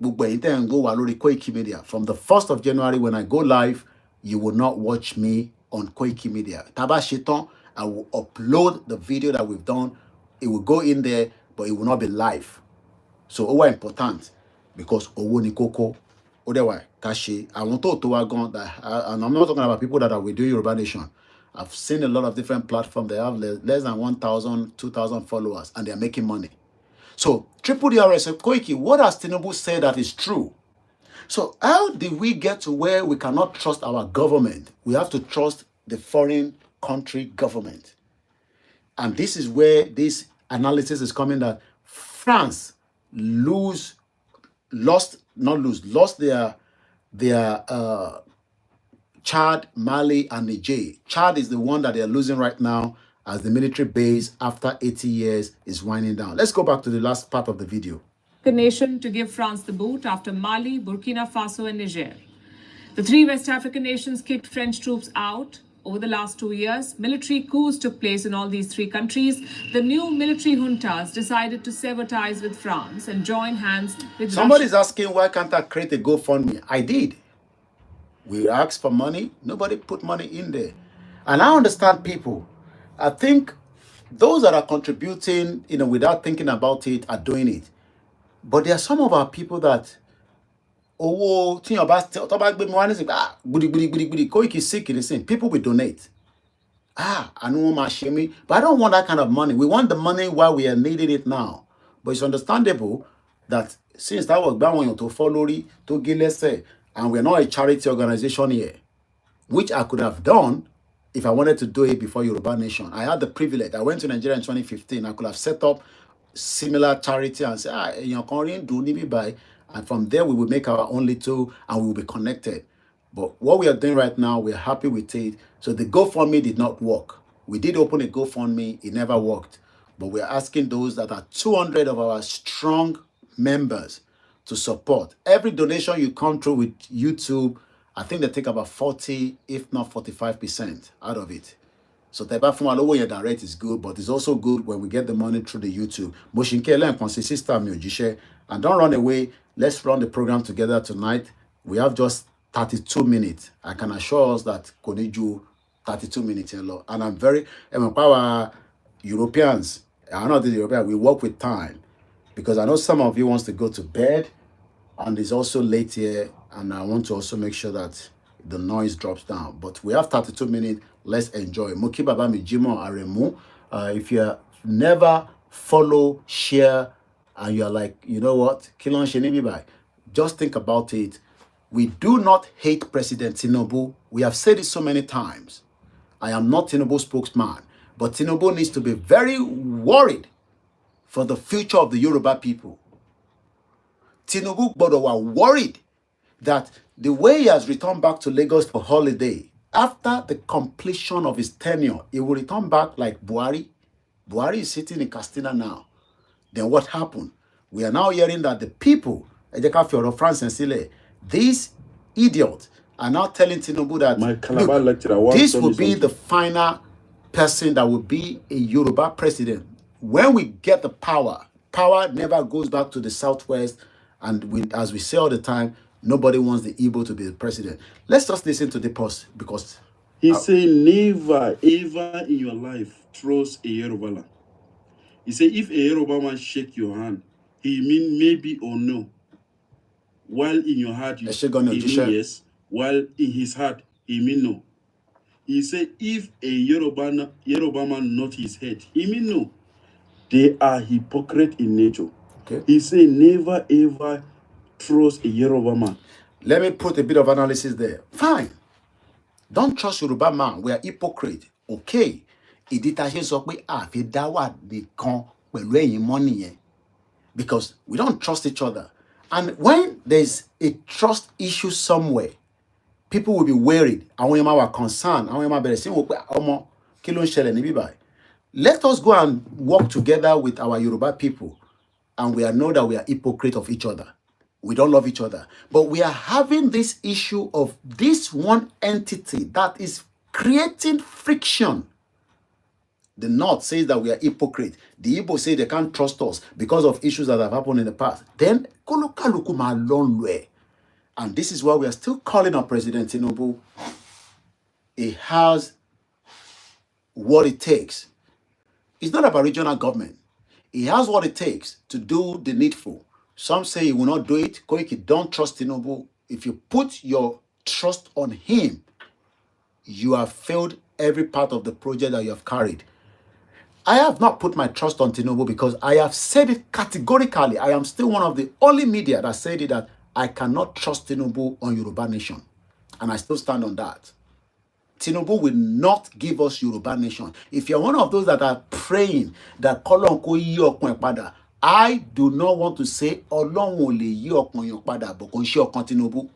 A: gbogbo ẹ̀yin tẹ́ ń go wá lórí Koikimedia. From the 1st of January, when I go live, you will not watch me on Koikimedia. Taba Shetan, I will upload the video that we've done. It will go in there, but it will not be live. So, owa important because owo ni koko. Otherwise, kashi. I want to go that, and I'm not talking about people that are within Yoruba Nation. I've seen a lot of different platforms. They have less than 1,000, 2,000 followers, and they're making money. So, Triple DRS Koiki, what has Tinubu said that is true? So, how did we get to where we cannot trust our government? We have to trust the foreign country government. And this is where this analysis is coming that France lost their Chad, Mali, and Niger. Chad is the one that they're losing right now as the military base after 80 years is winding down. Let's go back to the last part of the video.
D: The nation to give France the boot after Mali, Burkina Faso, and Niger. The three West African nations kicked French troops out. Over the last 2 years, military coups took place in all these three countries. The new military juntas decided to sever ties with France and join hands with
A: Somebody's
D: Russia.
A: asking, why can't I create a GoFundMe? I did. We asked for money. Nobody put money in there. And I understand people. I think those that are contributing, without thinking about it are doing it. But there are some of our people that, Koiki is sick in the same. People will donate. I know my shame, but I don't want that kind of money. We want the money while we are needing it now. But it's understandable that since that was bound to follow it, to give let's say, and we're not a charity organization here, which I could have done if I wanted to do it before Yoruba Nation. I had the privilege. I went to Nigeria in 2015. I could have set up similar charity and say, and from there we will make our own little and we will be connected. But what we are doing right now, we're happy with it. So the GoFundMe did not work. We did open a GoFundMe, it never worked. But we're asking those that are 200 of our strong members to support. Every donation you come through with YouTube, I think they take about 40, if not 45% out of it. So Teba Fumalowo your direct is good, but it's also good when we get the money through the YouTube. And don't run away. Let's run the program together tonight. We have just 32 minutes. I can assure us that Koniju 32 minutes. And I'm very empowered Europeans. I'm not the European, we work with time. Because I know some of you wants to go to bed and it's also late here. And I want to also make sure that the noise drops down. But we have 32 minutes. Let's enjoy. Moki Baba Mijimo Aremu. If you never follow, share, and you're like, you know what? Kilon Shenibibai. Just think about it. We do not hate President Tinubu. We have said it so many times. I am not Tinubu's spokesman. But Tinubu needs to be very worried for the future of the Yoruba people. Tinubu Bodo were worried that the way he has returned back to Lagos for holiday, after the completion of his tenure, he will return back like Buhari. Buhari is sitting in Castina now. Then what happened? We are now hearing that the people, France and Sile, these idiots are now telling Tinubu that this will be the final person that will be a Yoruba president. When we get the power, power never goes back to the Southwest. And as we say all the time, nobody wants the Igbo to be the president. Let's just listen to the post because
B: he said, never ever in your life trust a Yoruba man. He said, if a Yoruba man shake your hand, he mean maybe or no. While in your heart, he mean yes. While in his heart, he mean no. He said, if a Yoruba man nod his head, he mean no. They are hypocrite in nature.
A: Okay.
B: He said, never ever trust a Yoruba man.
A: Let me put a bit of analysis there. Fine. Don't trust Yoruba man. We are hypocrite. Okay. Because we don't trust each other. And when there's a trust issue somewhere, people will be worried. Àwọn were concerned. Let us go and work together with our Yoruba people. And we know that we are hypocrite of each other. We don't love each other. But we are having this issue of this one entity that is creating friction The North says that we are hypocrite. The Igbo say they can't trust us because of issues that have happened in the past. Then, and this is why we are still calling on President Tinubu. He has what it takes. It's not about regional government. He has what it takes to do the needful. Some say he will not do it. Koiki, don't trust Tinubu. If you put your trust on him, you have failed every part of the project that you have carried. I have not put my trust on Tinubu because I have said it categorically. I am still one of the only media that said it, that I cannot trust Tinubu on Yoruba Nation. And I still stand on that. Tinubu will not give us Yoruba Nation. If you're one of those that are praying that Kolon ko yi okun pada, I do not want to say Olorun o le yi okun yan pada, but kon se okun Tinubu.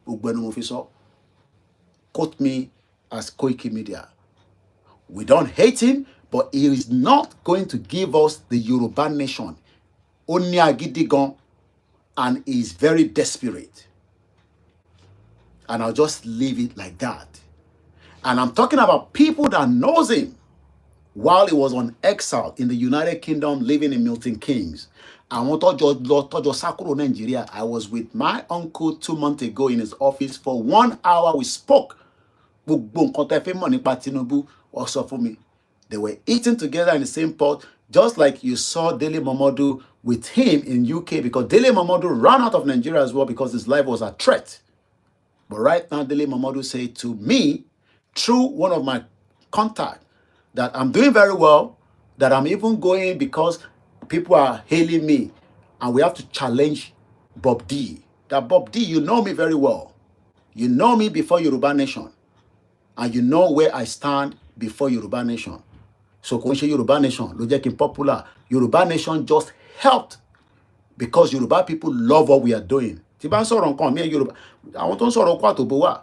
A: Ugbenu mo fi so. Quote me as Koikimedia. We don't hate him, but he is not going to give us the Yoruba Nation. Oni agidi gan, and he is very desperate. And I'll just leave it like that. And I'm talking about people that knows him while he was on exile in the United Kingdom, living in Milton Keynes. I was with my uncle 2 months ago in his office for 1 hour. We spoke. They were eating together in the same pot, just like you saw Dele Momodu with him in UK, because Dele Momodu ran out of Nigeria as well because his life was a threat. But right now, Dele Momodu said to me, through one of my contacts, that I'm doing very well, that I'm even going because people are hailing me, and we have to challenge Bob D. That Bob D, you know me very well. You know me before Yoruba Nation, and you know where I stand before Yoruba Nation. So, Yoruba Nation, Lojekin popular, Yoruba Nation just helped because Yoruba people love what we are doing. Tiban sọ̀rọ̀ nǹkan mi Yoruba, àwọn tó ń sọ̀rọ̀ kwa tó bo wa,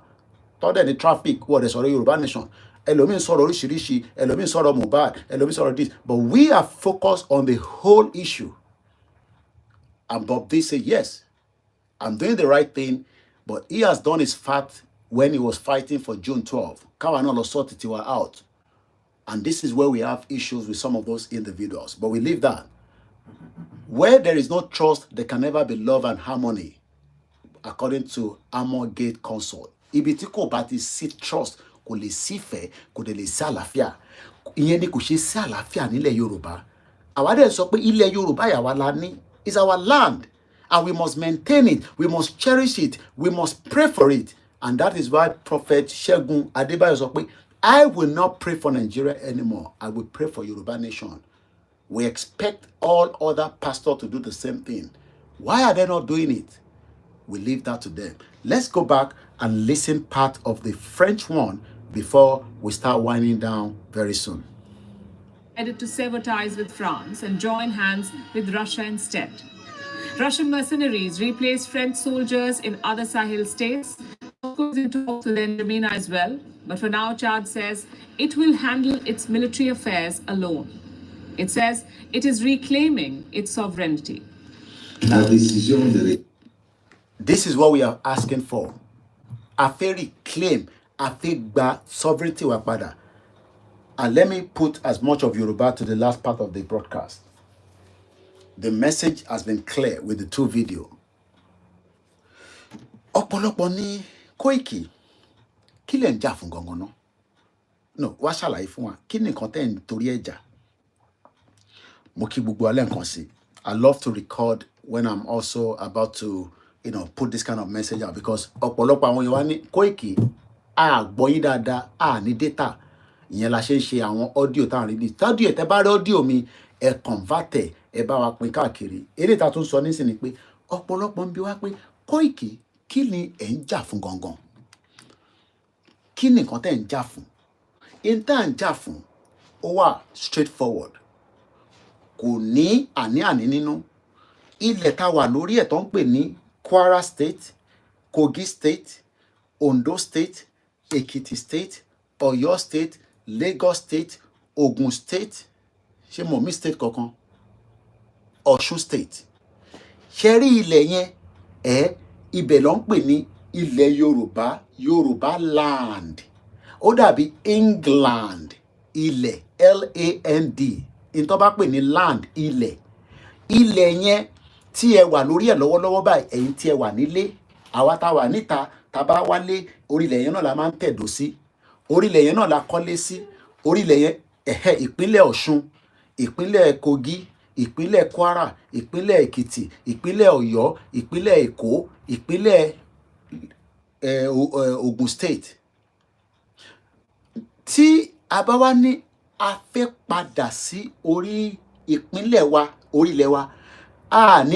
A: tó dẹ̀ ní traffic, wọ́n dẹ̀ sọ̀rọ̀ Yoruba Nation. Ẹlòmíì sọ̀rọ̀ oríṣiríṣi, ẹlòmíì sọ̀rọ̀ Mohbad, ẹlòmíì sọ̀rọ̀ this. But we are focused on the whole issue. And Bob D said, yes, I'm doing the right thing, but he has done his part when he was fighting for June 12. Kawana lo sorted it out. And this is where we have issues with some of those individuals. But we leave that. Where there is no trust, there can never be love and harmony, according to Amor Gate Consult. Ibi tí kò bá ti sí trust, kò lè sí ìfẹ́, kò dẹ̀ lè sí àlàáfíà. Ìyẹn ni kò ṣe sí àlàáfíà nílẹ̀ Yorùbá. Àwa dẹ̀ sọ pé ilẹ̀ Yorùbá yàwá la ní. It's our land. And we must maintain it. We must cherish it. We must pray for it. And that is why Prophet Segun Adebayo sọ pé, I will not pray for Nigeria anymore. I will pray for Yoruba Nation. We expect all other pastors to do the same thing. Why are they not doing it? We leave that to them. Let's go back and listen part of the French one before we start winding down very soon.
D: Decided to sever ties with France and join hands with Russia instead. Russian mercenaries replaced French soldiers in other Sahel states. Goes into talks with N'Djamena as well, but for now, Chad says it will handle its military affairs alone. It says it is reclaiming its sovereignty.
A: This is what we are asking for. A fair reclaim, a fair sovereignty wapada. And let me put as much of Yoruba to the last part of the broadcast. The message has been clear with the two videos. Ọ̀pọ̀lọpọ̀ ní Koiki, kí lẹ̀ ń jà fún gangan náà? No, wá ṣàlàyé fún wa, kí ni nǹkan tẹ́ ń torí ẹ̀ jà? Mo kí gbogbo alẹ́ nǹkan sí. I love to record when I'm also about to, put this kind of message out, because ọ̀pọ̀lọpọ̀ àwọn èèyàn wá ní Koiki, a gbọ́ yín dáadáa, a ní data. Ìyẹn la ṣe ń ṣe àwọn audio tá à ń rí bí. Tádìí ẹ̀ tẹ́ bá rí audio mi, ẹ convert ẹ bá wa pín káàkiri. Èdè tá tún sọ nísìnyí pé ọ̀pọ̀lọpọ̀ ń bi wá pé Koiki, kí ni ẹ̀ ń jà fún gangan? Kí ni nǹkan tẹ́ ń jà fún? In tá ń jà fún, ó wà straightforward. Kò ní àní-àní nínú. Ilẹ̀ tá wà lórí ẹ̀ tó ń pè ní Kwara State, Kogi State, Ondo State, Ekiti State, Oyo State, Lagos State, Ogun State, ṣé mo miss state kankan? Ọ̀ṣun State. Ṣé rí ilẹ̀ yẹn, ibẹ̀ ló ń pè ní ilẹ̀ Yorùbá, Yorùbá land. Ó dàbí England, ilẹ̀ L-A-N-D in tó bá pè ní land ilẹ̀ yẹn tí ẹ wà lórí ẹ̀ lọ́wọ́lọ́wọ́ báyìí ẹ̀yin tí ẹ wà nílé àwa tá wà níta tá bá wálé orílẹ̀ yẹn náà la máa ń tẹ̀dó sí orílẹ̀ yẹn náà la kọ́lé sí orílẹ̀ yẹn ìpínlẹ̀ Ọ̀ṣun ìpínlẹ̀ Kogi ìpínlẹ̀ Kwara ìpínlẹ̀ Èkìtì ìpínlẹ̀ Ọ̀yọ́ ìpínlẹ̀ Èkó ìpínlẹ̀ Ogun State tí a bá wá ní a fẹ́ padà sí orí ìpínlẹ̀ wa orílẹ̀ wa à ń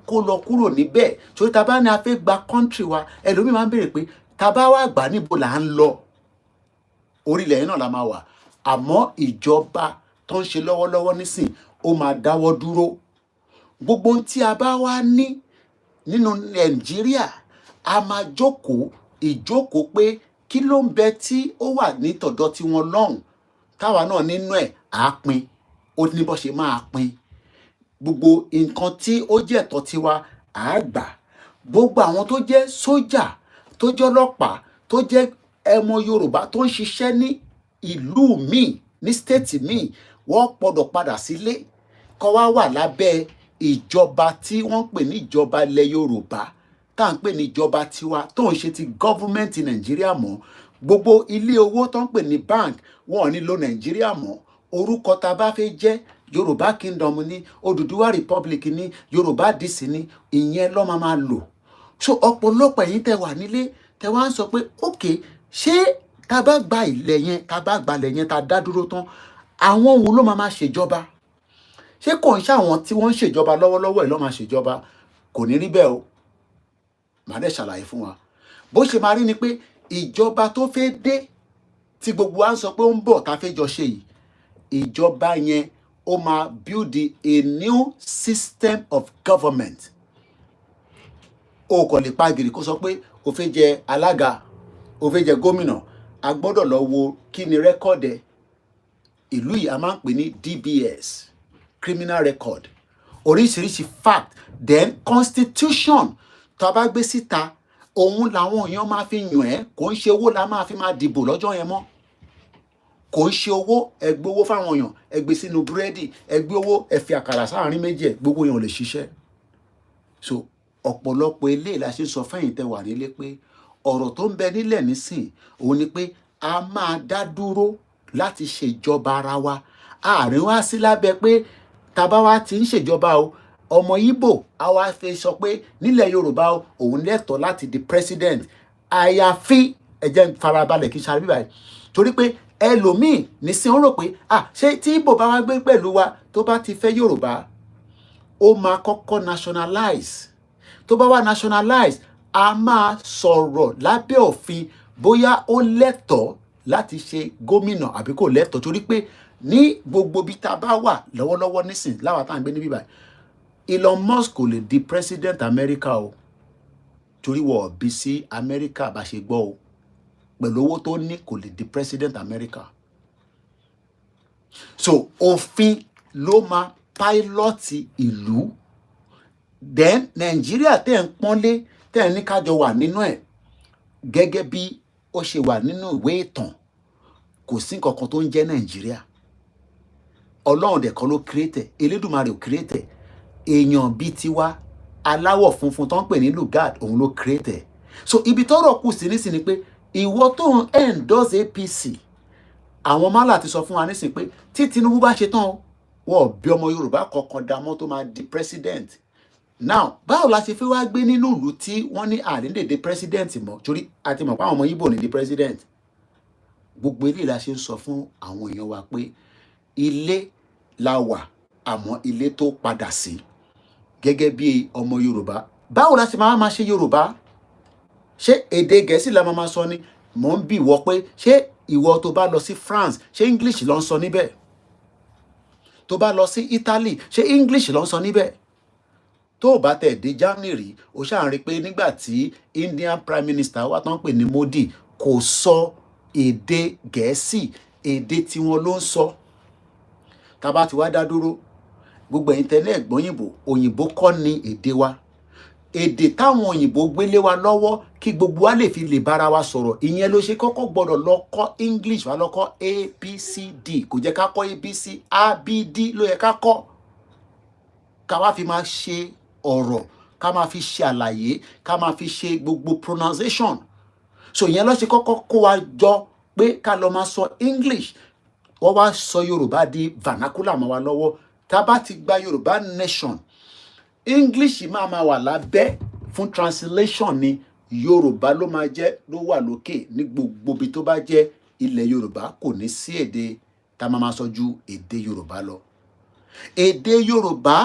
A: kó lọ kúrò níbẹ̀ torí ta bá ní a fẹ́ gba country wa ẹlòmíì máa ń béèrè pé ta bá wá gbà níbo là ń lọ orílẹ̀ yẹn náà la máa wà àmọ́ ìjọba tó ń ṣe lọ́wọ́lọ́wọ́ nísìn ó máa dáwọ́ dúró gbogbo ohun tí a bá wá ní nínú Nàìjíríà a máa ìjókòó pé kí ló ń bẹ tí ó wà ní tọ̀dọ̀ tí wọ́n lọ́hùn táwa náà nínú ẹ̀ á pín ó ní bó ṣe máa pín gbogbo nǹkan tí ó jẹ́ ẹ̀tọ́ tiwa á gbà gbogbo àwọn tó jẹ́ sójà tó jẹ́ ọlọ́pàá tó jẹ́ ẹmọ Yorùbá tó ń ṣiṣẹ́ ní ìlú míì ní stéètì míì wọ́n gbọ́dọ̀ padà sílé kó wá wà lábẹ́ ìjọba tí wọ́n ń pè ní ìjọba ilẹ̀ Yorùbá tá à ń pè ní ìjọba tiwa tó ń ṣe ti gọ́fúmẹ́ǹtì Nàìjíríà mọ́ gbogbo ilé owó tó ń pè ní bank wọn ò ní lo Nàìjíríà mọ́ orúkọ tá a bá fẹ́ jẹ́ Yorùbá Kingdom ní Odùduwà Republic ní Yorùbá DC ní ìyẹn ló máa lò so ọ̀pọ̀lọpọ̀ ẹ̀yin tẹ́ wà nílé tẹ́ wá ń sọ pé ok ṣé tá bá gba ilẹ̀ yẹn tá bá gba ilẹ̀ yẹn tá dá dúró tán àwọn wo ló máa ṣèjọba ṣé kò ń ṣàwọn tí wọ́n ń ṣèjọba lọ́wọ́lọ́wọ́ ẹ̀ ló máa ṣèjọba kò ní rí bẹ́ẹ̀ o màá dẹ̀ ṣàlàyé fún wa bó ṣe máa rí ni pé ìjọba tó fẹ́ dé tí gbogbo wa ń sọ pé ó ń bọ̀ tá fẹ́ jọ ṣe yìí ìjọba yẹn ó máa build a new system of government o kò lè pagiri kó sọ pé o fẹ́ jẹ alága o fẹ́ jẹ gómìnà a gbọ́dọ̀ lọ wo kí ni rẹ́kọ̀dì ìlú yìí a máa ń pè ní DBS criminal record oríṣiríṣi fact then constitution tó bá gbé síta òun làwọn èèyàn máa fi yàn ẹ́ kò ń ṣe owó la máa fi máa dìbò lọ́jọ́ yẹn mọ́ kò ń ṣe owó ẹ gbé owó fáwọn èèyàn ẹ gbé sínú búrẹ́dì ẹ gbé owó ẹ fi àkàrà sáàrin méjì ẹ gbogbo èèyàn lè ṣiṣẹ́ so ọ̀pọ̀lọpọ̀ eléyìí la ṣe sọ fẹ́yìn tẹ́ wà nílé pé ọ̀rọ̀ tó ń bẹ nílẹ̀ nísìn òun ni pé a máa dá dúró láti ṣèjọba ara wa àárín wá sí lábẹ́ pé tàbá wa ti ń ṣèjọba o ọmọ Ìgbò a wá fi sọ pé nílẹ̀ Yorùbá o òun lẹ́tọ̀ọ́ láti di president àyàfi ẹ jẹ́ farabalẹ̀ kí n ṣàrí báyìí torí pé ẹlòmíì nísìn ó rò pé ṣé tí Ìgbò bá wá gbé pẹ̀lú wa tó bá ti fẹ́ Yorùbá ó máa kọ́kọ́ nationalize tó bá wá nationalize a máa sọ̀rọ̀ lábẹ́ òfin bóyá ó lẹ́tọ̀ọ́ láti ṣe gómìnà àbí kò lẹ́tọ̀ọ́ torí pé ní gbogbo bí tá a bá wà lọ́wọ́lọ́wọ́ nísìn láwa tá à ń gbé níbí báyìí Elon Musk kò lè di president America o torí wọ́n bí sí America bá ṣe gbọ́ o pẹ̀lú owó tó ní kò lè di president America so òfin ló máa pílọ́tì ìlú then Nàìjíríà tẹ̀ ń pọ́nlé tẹ̀ ní kájọ wà nínú ẹ̀ gẹ́gẹ́ bí ó ṣe wà nínú ìwé ìtàn kò sí nǹkan kan tó ń jẹ́ Nàìjíríà Ọlọ́run dẹ̀ kọ́ ló create Elédùmarè ò create èèyàn bíi tiwa aláwọ̀ funfun tó ń pè ní lugard òun ló create so ibi tọ́rọ̀ kù sí nísìn ni pé ìwọ tó ń endorse APC àwọn málà ti sọ fún wa nísìn pé tí Tinubu bá ṣe tán wọ́n bí ọmọ Yorùbá kankan dámọ́ tó máa di president now báwo la ṣe fi wá gbé nínú ìlú tí wọ́n ní àríndèdè president mọ́ torí a ti mọ̀ pé àwọn ọmọ Ìgbò ní di president gbogbo eléyìí la ṣe ń sọ fún àwọn èèyàn wa pé ilé la wà àmọ́ ilé tó padà sí gẹ́gẹ́ bí ọmọ Yorùbá báwo la ṣe máa ṣe Yorùbá ṣé èdè Gẹ̀ẹ́sì la máa sọ ni mò ń bi ìwọ pé ṣé ìwọ tó bá lọ sí France ṣé English ló ń sọ níbẹ̀ tó bá lọ sí Italy ṣé English ló ń sọ níbẹ̀ tó o bá tẹ̀ dé Germany rí o ṣáà rí pé nígbà tí Indian Prime Minister wa tó ń pè ní Modi kò sọ èdè Gẹ̀ẹ́sì èdè tí wọ́n ló ń sọ tá bá ti wá dá dúró gbogbo ẹ̀yin tẹ́lẹ̀ ẹ̀gbọ́n òyìnbó kọ́ ni èdè wa èdè táwọn òyìnbó gbélé wa lọ́wọ́ kí gbogbo wa lè fi lè bára wa sọ̀rọ̀. Ìyẹn ló ṣe kọ́kọ́ gbọ́dọ̀ lọ kọ́ English, wa lọ kọ́ ABCD. Kò jẹ́ ká kọ́ ABC, ABD ló yẹ ká kọ́. Ká wá fi máa ṣe ọ̀rọ̀, ká máa fi ṣe àlàyé, ká máa fi ṣe gbogbo pronunciation. So ìyẹn ló ṣe kọ́kọ́ kó wa jọ pé ká lọ máa sọ English. Wọ́n wá sọ Yorùbá di vernacular mọ́ wa lọ́wọ́. Tá bá ti gba Yorùbá nation, English máa wà lábẹ́ fún translation ni. Yorùbá ló máa jẹ́ ló wà lókè ní gbogbo ibi tó bá jẹ́ ilẹ̀ Yorùbá. Kò ní sí èdè tá máa sọ ju èdè Yorùbá lọ. Èdè Yorùbá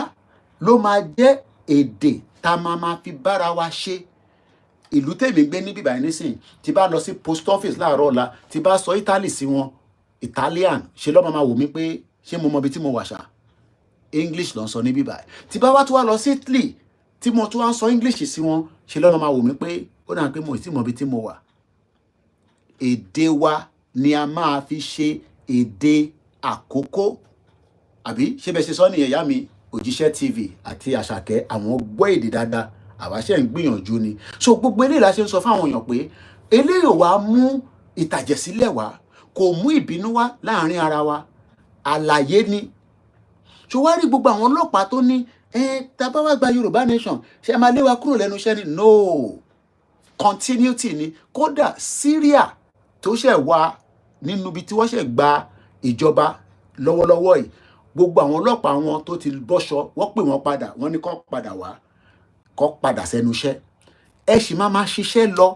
A: ló máa jẹ́ èdè tá máa fi bára wa ṣe. Ìlú tèmi gbé níbí báyìí nísìn, tí bá lọ sí post office láàárọ̀ ọ̀la, tí bá sọ Italy sí wọn, Italian, ṣe ló máa wò mí pé ṣé mo mọ ibi tí mo wà ṣá. English ló ń sọ níbí báyìí. Tí bá wá tún wá lọ sí Italy, tí mo tún wá ń sọ English sí wọn, ṣe ló máa wò mí pé ó dà pé mo ti mọ ibi tí mo wà. Èdè wa ni a máa fi ṣe èdè àkókò. Àbí ṣé bẹ́ẹ̀ ṣe sọ nìyẹn ìyá mi, Òjíṣẹ́ TV àti Àṣàkẹ́, àwọn gbọ́ èdè dáadáa, àwa ṣe ń gbìyànjú ni. So gbogbo eléyìí la ṣe ń sọ fáwọn èèyàn pé eléyìí wá mú ìtàjẹ̀sílẹ̀ wá, kò mú ìbínú wá láàrin ara wa. Àlàyé ni. So wá rí gbogbo àwọn ọlọ́pàá tó ní tá bá wá gba Yorùbá nation, ṣé máa lé wa kúrò lẹ́nu iṣẹ́ ni? No. Continuity ni. Kódà Syria tó ṣẹ̀ wá nínú ibi tí wọ́n ṣẹ̀ gba ìjọba lọ́wọ́lọ́wọ́ yìí, gbogbo àwọn ọlọ́pàá wọn tó ti bọ́ṣọ, wọ́n pè wọ́n padà, wọ́n ní kó padà wá, kó padà sẹ́nu iṣẹ́. Ẹ sì máa ṣiṣẹ́ lọ,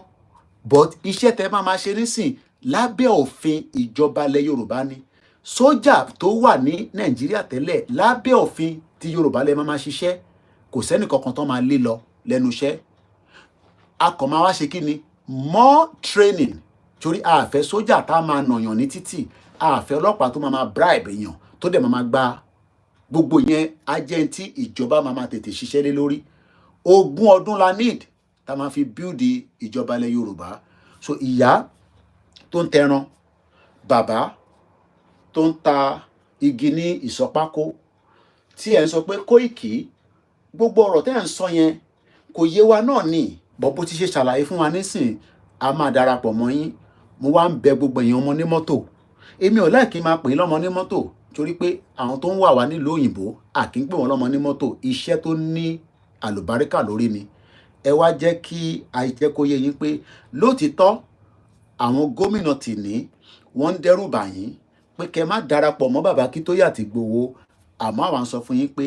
A: but iṣẹ́ tẹ́ máa ṣe nísìn lábẹ́ òfin ìjọba ilẹ̀ Yorùbá ni. Sójà tó wà ní Nàìjíríà tẹ́lẹ̀, lábẹ́ òfin ti Yorùbá lẹ máa ṣiṣẹ́. Kò sẹ́ni kankan tó máa lé lọ lẹ́nu iṣẹ́. A kàn máa wá ṣe kí ni? More training. Torí a fẹ́ sójà tá máa nàyàn ní títì, a fẹ́ ọlọ́pàá tó máa bribe èèyàn, tó dẹ̀ máa gba gbogbo yẹn agenti ìjọba máa tètè ṣiṣẹ́ lé lórí. 20 ọdún la need tá máa fi build ìjọba ilẹ̀ Yorùbá. So ìyá tó ń tẹran, bàbá tó ń ta igi ní ìsọpákó, tí ẹ̀ ń sọ pé Koiki, gbogbo ọ̀rọ̀ tẹ́ ẹ̀ ń sọ yẹn kò yé wa náà ni. Bó ti ṣe ṣàlàyé fún wa nísìn, a máa darapọ̀ mọ́ yín. Mo wá ń bẹ gbogbo èèyàn ọmọ ní mọ́tò. Èmi ò láì kí máa pè é lọ́mọ ní mọ́tò, torí pé àwọn tó ń wà wá nílùú òyìnbó, à kí ń pè wọ́n lọ́mọ ní mọ́tò. Iṣẹ́ tó ní àlùbáríkà lórí ni. Ẹ wá jẹ́ kí a jẹ́ kó yé yín pé lótìtọ́ àwọn gómìnà tì ní wọ́n ń dẹ́rù bà yín pé kẹ́ má darapọ̀ mọ́ bàbá Akíntóyè àti Ìgbòho. Àmọ́ àwọn sọ fún yín pé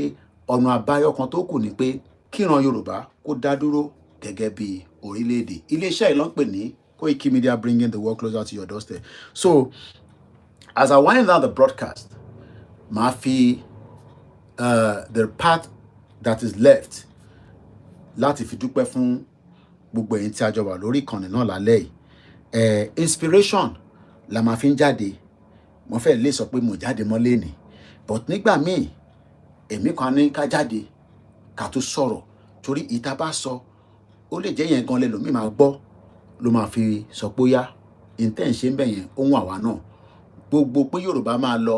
A: ọ̀nà àbáyọ kan tó kù ni pé kíran Yorùbá kó dá dúró gẹ́gẹ́ bí orílẹ̀-èdè. Iléeṣẹ́ ìlú ń pè ní Koikimedia, bringing the world closer to your doorstep. So as I wind down the broadcast, màá fi the part that is left láti fi dúpẹ́ fún gbogbo ẹ̀yin tí a jọ wà lórí ìkànnì náà lálẹ́ yìí. Inspiration la máa fi ń jáde. Mo fẹ́ lè sọ pé mo jáde mọ́ lẹ́nìí, but nígbà míì èmi kan ní ká jáde ká tó sọ̀rọ̀, torí ìta bá sọ ó lè jẹ́ yẹn gan lẹ́lòmíì máa gbọ́, ló máa fi sọ pé ó yá ìtẹ́ ń ṣe ń bẹ̀ yẹn ohun àwa náà. Gbogbo pé Yorùbá máa lọ,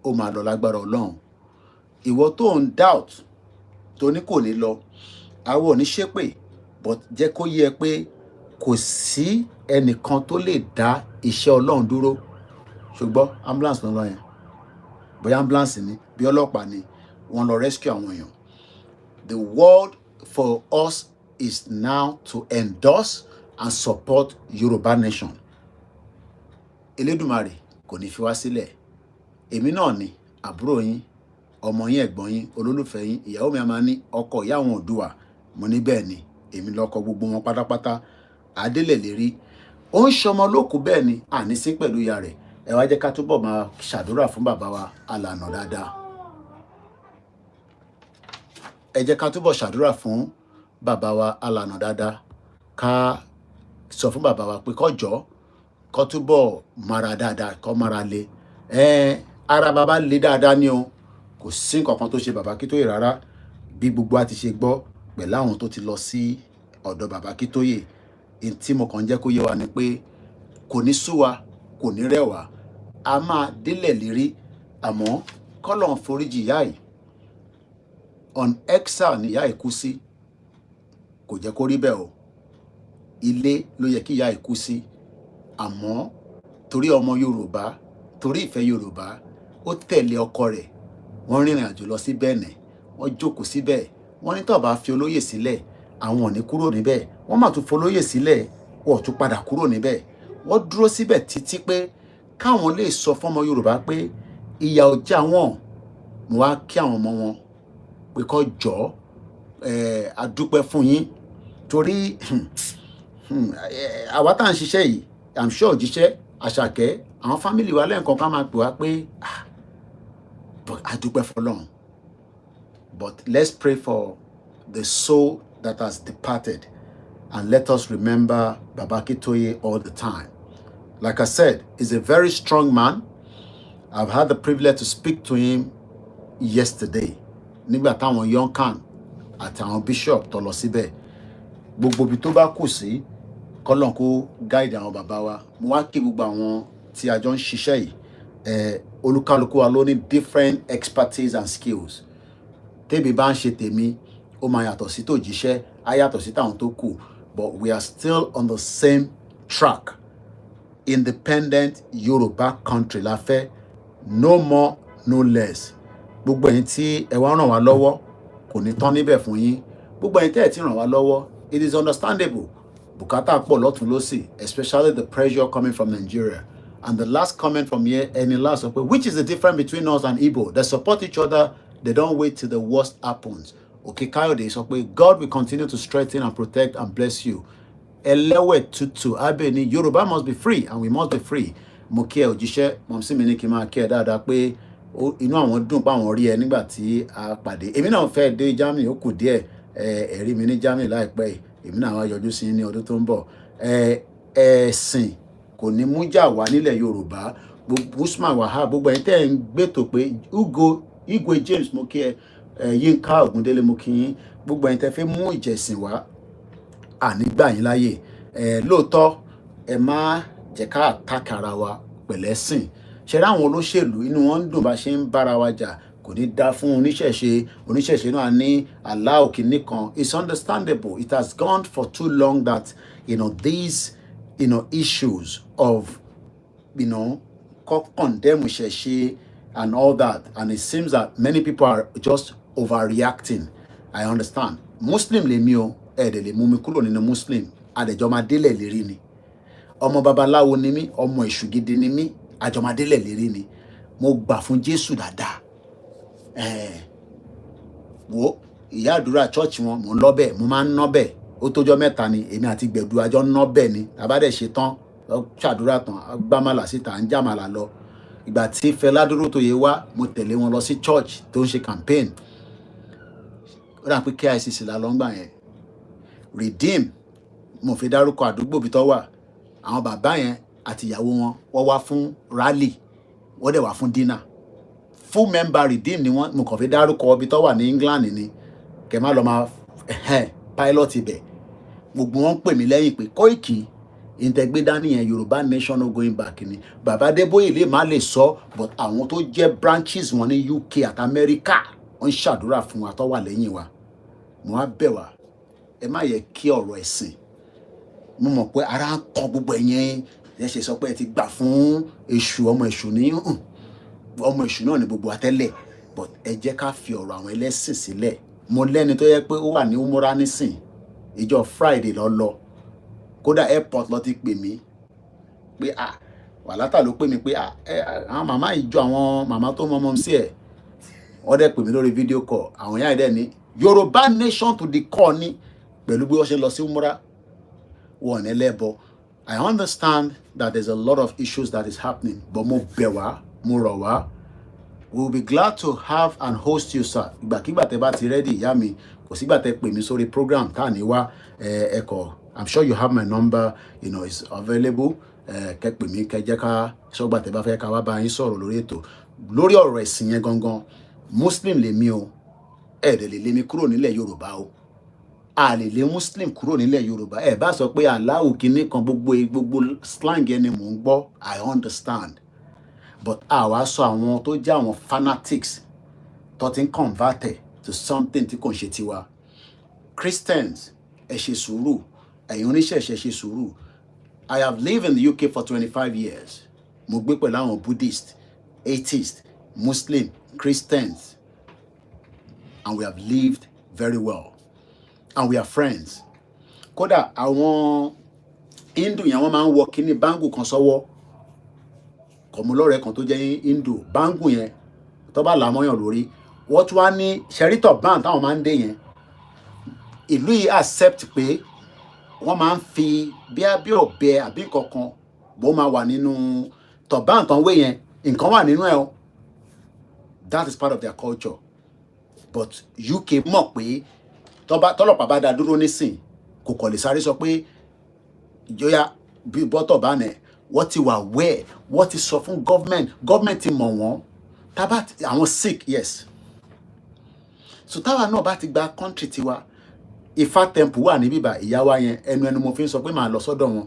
A: ó máa lọ lágbára Ọlọ́run. Ìwọ tó ń doubt tó ní kò ní lọ, àwọn ò ní ṣépè, but jẹ́ kó yé ẹ pé kò sí ẹnìkan tó lè dá iṣẹ́ Ọlọ́run dúró. Ṣùgbọ́n ambulance ló ń lọ yẹn, bóyá ambulance ni, bí ọlọ́pàá ni, wọ́n lọ rescue àwọn èèyàn. The word for us is now to endorse and support Yorùbá nation. Elédùmarè kò ní fi wá sílẹ̀. Èmi náà ni àbúrò yín, ọmọ yín, ẹ̀gbọ́n yín, olólùfẹ́ yín. Ìyàwó mi a máa ní ọkọ ìyá àwọn Oòduà. Mo ní bẹ́ẹ̀ ni, èmi lọ́kọ gbogbo wọn pátápátá. Adélẹ̀ lérí. Ó ń ṣọmọ lókù bẹ́ẹ̀ ni, àní sí pẹ̀lú ìyá rẹ̀. Ẹ wá jẹ́ ká túbọ̀ máa ṣàdúrà fún bàbá wa alànà dáadáa. Ẹ jẹ́ ká túbọ̀ ṣàdúrà fún bàbá wa alànà dáadáa. Ká sọ fún bàbá wa pé kó jọ̀ọ́, kó túbọ̀ mara dáadáa, kó mara le. Ara bàbá le dáadáa ni o. Kò sí nǹkan kan tó ṣe bàbá Akíntóyè rárá. Bí gbogbo a ti ṣe gbọ́ pẹ̀lú àwọn tó ti lọ sí ọ̀dọ̀ bàbá Akíntóyè. Tí mo kàn jẹ́ kó yé wa ni pé kò ní sú wa, kò ní rẹ̀ wá. A máa délẹ̀ lérí, àmọ́ k'Ọlọ́run foríjì ìyá yìí. on exile ni ìyá ìkú sí, kò jẹ́ kó rí bẹ́ẹ̀ o. Ilé ló yẹ kí ìyá ìkú sí, àmọ́ torí ọmọ Yorùbá, torí ìfẹ́ Yorùbá, ó tẹ̀lé ọkọ rẹ̀, wọ́n rìnrìn àjò lọ sí Benin, wọ́n jókòó síbẹ̀, wọ́n ní tó bá fi olóyè sílẹ̀, àwọn ò ní kúrò níbẹ̀, wọ́n má tún folóyè sílẹ̀, wọ́n ò tún padà kúrò níbẹ̀, wọ́n dúró síbẹ̀ títí pé káwọn lè sọ fọ́mọ Yorùbá pé ìyà ò jẹ àwọn. Mo wá kí àwọn ọmọ wọn pé kó jọ̀ọ́, a dúpẹ́ fún yín torí àwa tá à ń ṣiṣẹ́ yìí, I'm sure òjíṣẹ́ Àṣàkẹ́, àwọn fámìlì wa lẹ́ẹ̀kan ká máa pè wá pé a dúpẹ́ fọlọ́run. But let's pray for the soul that has departed, and let us remember Baba Akintoye all the time. Like I said, he's a very strong man. I've had the privilege to speak to him yesterday. Nígbà táwọn young can àti àwọn bishop tó lọ síbẹ̀. Gbogbo bí tó bá kù sí, k'Ọlọ́run kó guide àwọn bàbá wa. Mo wá kí gbogbo àwọn tí a jọ ń ṣiṣẹ́ yìí. Olúkálùkù wa ló ní different expertise and skills. Tèmi bá ń ṣe tèmi, ó máa yàtọ̀ sí tòjíṣẹ́, á yàtọ̀ sí tàwọn tó kù. But we are still on the same track. Independent Yoruba country la fẹ́, no more, no less. Gbogbo ẹ̀yin tí ẹ wá ràn wá lọ́wọ́, kò ní tán níbẹ̀ fún yín. Gbogbo ẹ̀yin tẹ́ ẹ ti ràn wá lọ́wọ́, it is understandable. Bùkátà pọ̀ lọ́tùn lósì, especially the pressure coming from Nigeria. And the last comment from here, any last, which is the difference between us and Igbo? They support each other, they don't wait till the worst happens. Okay, Kayode sọ pé God will continue to strengthen and protect and bless you. Elewe tutu abeni, Yoruba must be free and we must be free. Mo kí ẹ òjíṣẹ́, mọ̀mísí mi ní kí n máa kí ẹ dáadáa pé inú àwọn dùn pa àwọn rí ẹ nígbà tí a pàdé. Èmi náà fẹ́ dé Germany, ó kù díẹ̀, ẹ̀rí mi ní Germany láìpẹ́ yìí. Èmi náà wá yọjú sí ní ọdún tó ń bọ̀. Ẹ̀sìn kò ní mú jà wá nílẹ̀ Yorùbá. Usman Wahab, gbogbo ẹ̀yin tẹ́ ń gbètò pé Igwe James mo kí ẹ, Yínká Ògúndélé mo kí yín. Gbogbo ẹ̀yin tẹ́ fẹ́ mú ìjẹ̀sìn wá, ànígbà yín láyè. Lóòótọ́ ẹ má jẹ́ ká attack ara wa pẹ̀lẹ́sìn. Ṣé rí àwọn olóṣèlú inú wọn ń dùn bá ṣe ń bára wa jà, kò ní dá fún oníṣẹ̀ṣe náà ní Allah kìíní kan. It's understandable. It has gone for too long that these issues of condemn ìṣẹ̀ṣe and all that, and it seems that many people are just overreacting. I understand. Muslim lèmi o, ẹ̀ẹ́dẹ̀ lè mú mi kúrò nínú Muslim, àdẹ̀jọ́madélẹ̀ lérí ni. Ọmọ babaláwo ni mí, ọmọ èṣù gidi ni mí, àjọmadélẹ̀ lérí ni. Mo gbà fún Jésù dáadáa. Wo ìyá àdúrà church wọn, mo ń lọ bẹ́ẹ̀, mo máa ń ná bẹ́ẹ̀. Ó tójọ́ mẹ́ta ni èmi àti gbẹ̀du àjọ ná bẹ́ẹ̀ ni. Tàbá dẹ̀ ṣe tán, ṣàdúrà tán, gbámàlà síta, ń jàmàlà lọ. Ìgbà tí Fẹlá Dúrótoyè wá, mo tẹ̀lé wọn lọ sí church tó ń ṣe campaign. Ó dà pé KICC la lọ ń gbà yẹn. Redeem, mo fi dárúkọ àdúgbò bí tó wà. Àwọn bàbá yẹn àti ìyàwó wọn, wọ́n wá fún rally, wọ́n dẹ̀ wá fún dinner. Full member Redeem ni wọ́n, mo kàn fi dárúkọ bí tó wà ní England ni. Kẹ̀ má lọ máa pilot ibẹ̀. Gbogbo wọn pè mí lẹ́yìn pé Koiki ìtẹ̀gbé dání yẹn Yorùbá nation no going back ni. Bàbá Adébóyè lè má lè sọ, but àwọn tó jẹ́ branches wọn ní UK àti America, wọ́n ń ṣàdúrà fún wa tó wà lẹ́yìn wa. Mo wá bẹ̀ wá, ẹ má yẹ kí ọ̀rọ̀ ẹ̀sìn. Mo mọ̀ pé ara ń kan gbogbo ẹ̀yin ẹ ṣe sọ pé ẹ ti gbà fún èṣù, ọmọ èṣù ní ọmọ èṣù náà ní gbogbo àtẹ́lẹ̀, but ẹ jẹ́ ká fi ọ̀rọ̀ àwọn ẹlẹ́sìn sílẹ̀. Mo lẹ́ni tó yẹ pé ó wà ní umura nísìn, ìjọ Friday lọ kódà airport lọ ti pè mí pé wàlátà ló pè mí pé àwọn màmá ìjọ àwọn màmá tó mọ́ sí ẹ̀, wọ́n dẹ̀ pè mí lórí video call. Àwọn yáà dẹ̀ ní Yorùbá nation to the core ní pẹ̀lú bí wọ́n ṣe lọ sí umura wọn ẹlẹ́bọ. I understand that there's a lot of issues that is happening, but mo bẹ̀ wá, mo rọ̀ wá. We will be glad to have and host you, sir. Ìgbàkígbà tẹ́ bá ti ready, ìyá mi, kò sígbà tẹ́ pè mí sórí program tá ní wá ẹ̀kọ́. I'm sure you have my number, it's available. Kẹ́ pè mí, kẹ́ jẹ́ ká sọ́gbà tẹ́ bá fẹ́ ká wá bá yín sọ̀rọ̀ lórí ètò. Lórí ọ̀rọ̀ ẹ̀sìn yẹn gangan, Muslim lèmi o, ẹ̀ẹ́dẹ̀ lè lé mi kúrò nílẹ̀ Yorùbá o. A lè lé Muslim kúrò nílẹ̀ Yorùbá. Ẹ bá sọ pé Allahu kìíní kan, gbogbo slang ẹni mò ń gbọ́, I understand. But àwa sọ àwọn tó jẹ́ àwọn fanatics tó ti ń convert to something tí kò ń ṣe tiwa. Christians, ẹ ṣe sùúrù, ẹ̀yin oníṣẹ̀ṣe ẹ ṣe sùúrù. I have lived in the UK for 25 years. Mo gbé pẹ̀lú àwọn Buddhist, atheist, Muslim, Christians, and we have lived very well. And we are friends. Kódà àwọn Hindu yẹn wọ́n máa ń wọ kíní báńgù kan sọ́wọ́. Kọ̀mọ́lọ́rẹ̀ kan tó jẹ́ Hindu, báńgù yẹn tó bá làmọ́yàn lórí. Wọ́n tún wá ní ṣẹ́rítọ̀ band táwọn máa ń dé yẹn. Ìlú yìí accept pé wọ́n máa ń fi bí ọ̀bẹ àbí kankan bó máa wà nínú tọ̀bán tán wé yẹn, nǹkan wà nínú ẹ̀ o. That is part of their culture. But UK mọ̀ pé tọ́lọ́pàá bá dá dúró nísìn kò kọ̀ lè sáré sọ pé ìjọya bí bọ́tọ̀ bá nẹ̀ wọ́n ti wà wẹ́ẹ̀ wọ́n ti sọ fún government ti mọ̀ wọ́n tábà àwọn sick yes. So táwa náà bá ti gba country tiwa Ifá temple wà ní bíbá ìyá wa yẹn ẹnu mo fi ń sọ pé màá lọ sọ́dọ̀ wọn.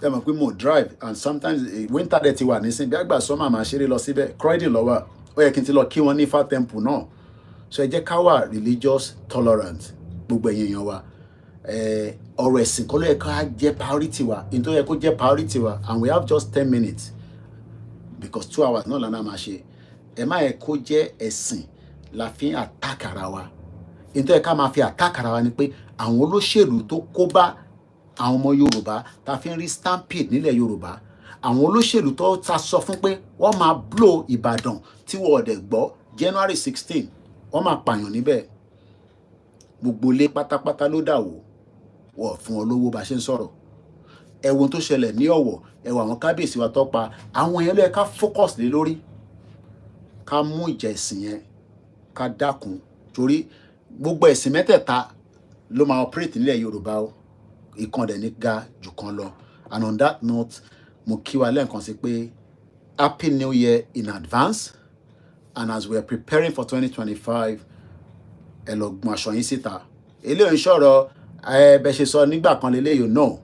A: Ẹ mọ̀ pé mo drive and sometimes winter dẹ̀ ti wà nísìn bí àgbà sọ́mà máa ṣeré lọ síbẹ̀ Croydon lọ́wọ́ ó yẹ kí n ti lọ kí wọn ní Ifá temple náà. So ẹ jẹ́ ká wà religious tolerant gbogbo ẹ̀yin èèyàn wa. Ọ̀rọ̀ ẹ̀sìn kọ́ ló yẹ ká jẹ́ priority wa in tó yẹ kó jẹ́ priority wa and we have just 10 minutes because 2 hours náà lánàá máa ṣe. Ẹ má yẹ kó jẹ́ ẹ̀sìn la fi ń attack ara wa. In tó yẹ ká máa fi attack ara wa ni pé àwọn olóṣèlú tó kó bá àwọn ọmọ Yorùbá ta fi ń rí stampede nílẹ̀ Yorùbá. Àwọn olóṣèlú tó ta sọ fún pé wọ́n máa blow Ìbàdàn tí wọ́n ọ̀dẹ̀ gbọ́ January 16 wọ́n máa pààyàn níbẹ̀. Gbogbo ilé pátápátá ló dà wó wọ́n fún wọn lówó bá ṣe ń sọ̀rọ̀. Ẹ̀wọ̀n tó ṣẹlẹ̀ ní Ọ̀wọ̀ ẹ̀wọ̀n àwọn kábíyèsí wa tó pa àwọn yẹn ló yẹ ká focus lé lórí. Ká mú ìjà ẹ̀sìn yẹn ká dákun torí gbogbo ẹ̀sìn mẹ́tẹ̀ẹ̀ta ló máa operate nílẹ̀ Yorùbá o. Ìkan dẹ̀ ní ga jù kan lọ. And on that note mo kí wa lẹ́ẹ̀kan sí pé Happy New Year in advance. And as we are preparing for 2025, ẹ lọ gbọn aṣọ yín síta. Eléyìí ń sọ̀rọ̀ bẹ́ ṣe sọ nígbà kan lélẹ́yìí no.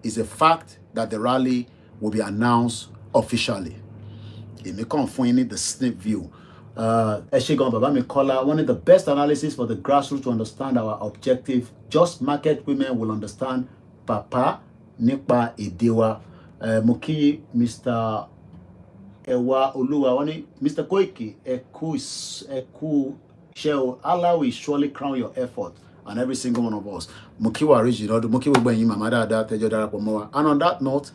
A: It's a fact that the rally will be announced officially. Èmi kàn fún yín ní the snip view. Ẹ ṣé gan bàbá mi Kọ́lá, one of the best analysis for the grassroots to understand our objective. Just market women will understand Papa nípa èdè wa. Mo kí Mr. Ẹwà Olúwa wọ́n ní Mr. Koiki ẹ kú ṣe o. Allah will surely crown your effort and every single one of us. Mo kí wa original mo kí gbogbo ẹ̀yin màmá dáadáa tẹ́jọ́ darapọ̀ mọ́ wa. And on that note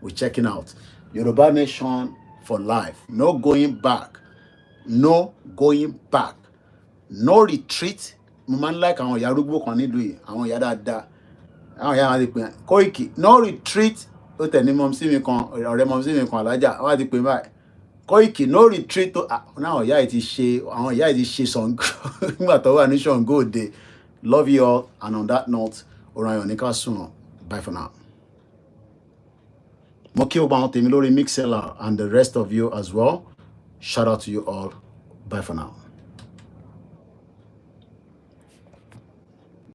A: we're checking out. Yoruba nation for life. No going back. No going back. No retreat. Mo máa ń like àwọn ìyá arúgbó kan nílùú yìí àwọn ìyá dáadáa àwọn ìyá wọn ti pè Koiki no retreat. Ó tẹ̀ ní mọ̀mísí mi kan ọ̀rẹ́ mọ̀mísí mi kan alájà wọ́n ti pè báyìí Koiki no retreat tó náà ìyá yìí ti ṣe àwọn ìyá yìí ti ṣe Ṣàngó nígbà tó wà ní Ṣàngó Òde. Love you all and on that note orin ayọ̀ ní ká sùn. Bye for now. Mo kí o bá wọn tèmi lórí Mixlr and the rest of you as well. Shout out to you all. Bye for now.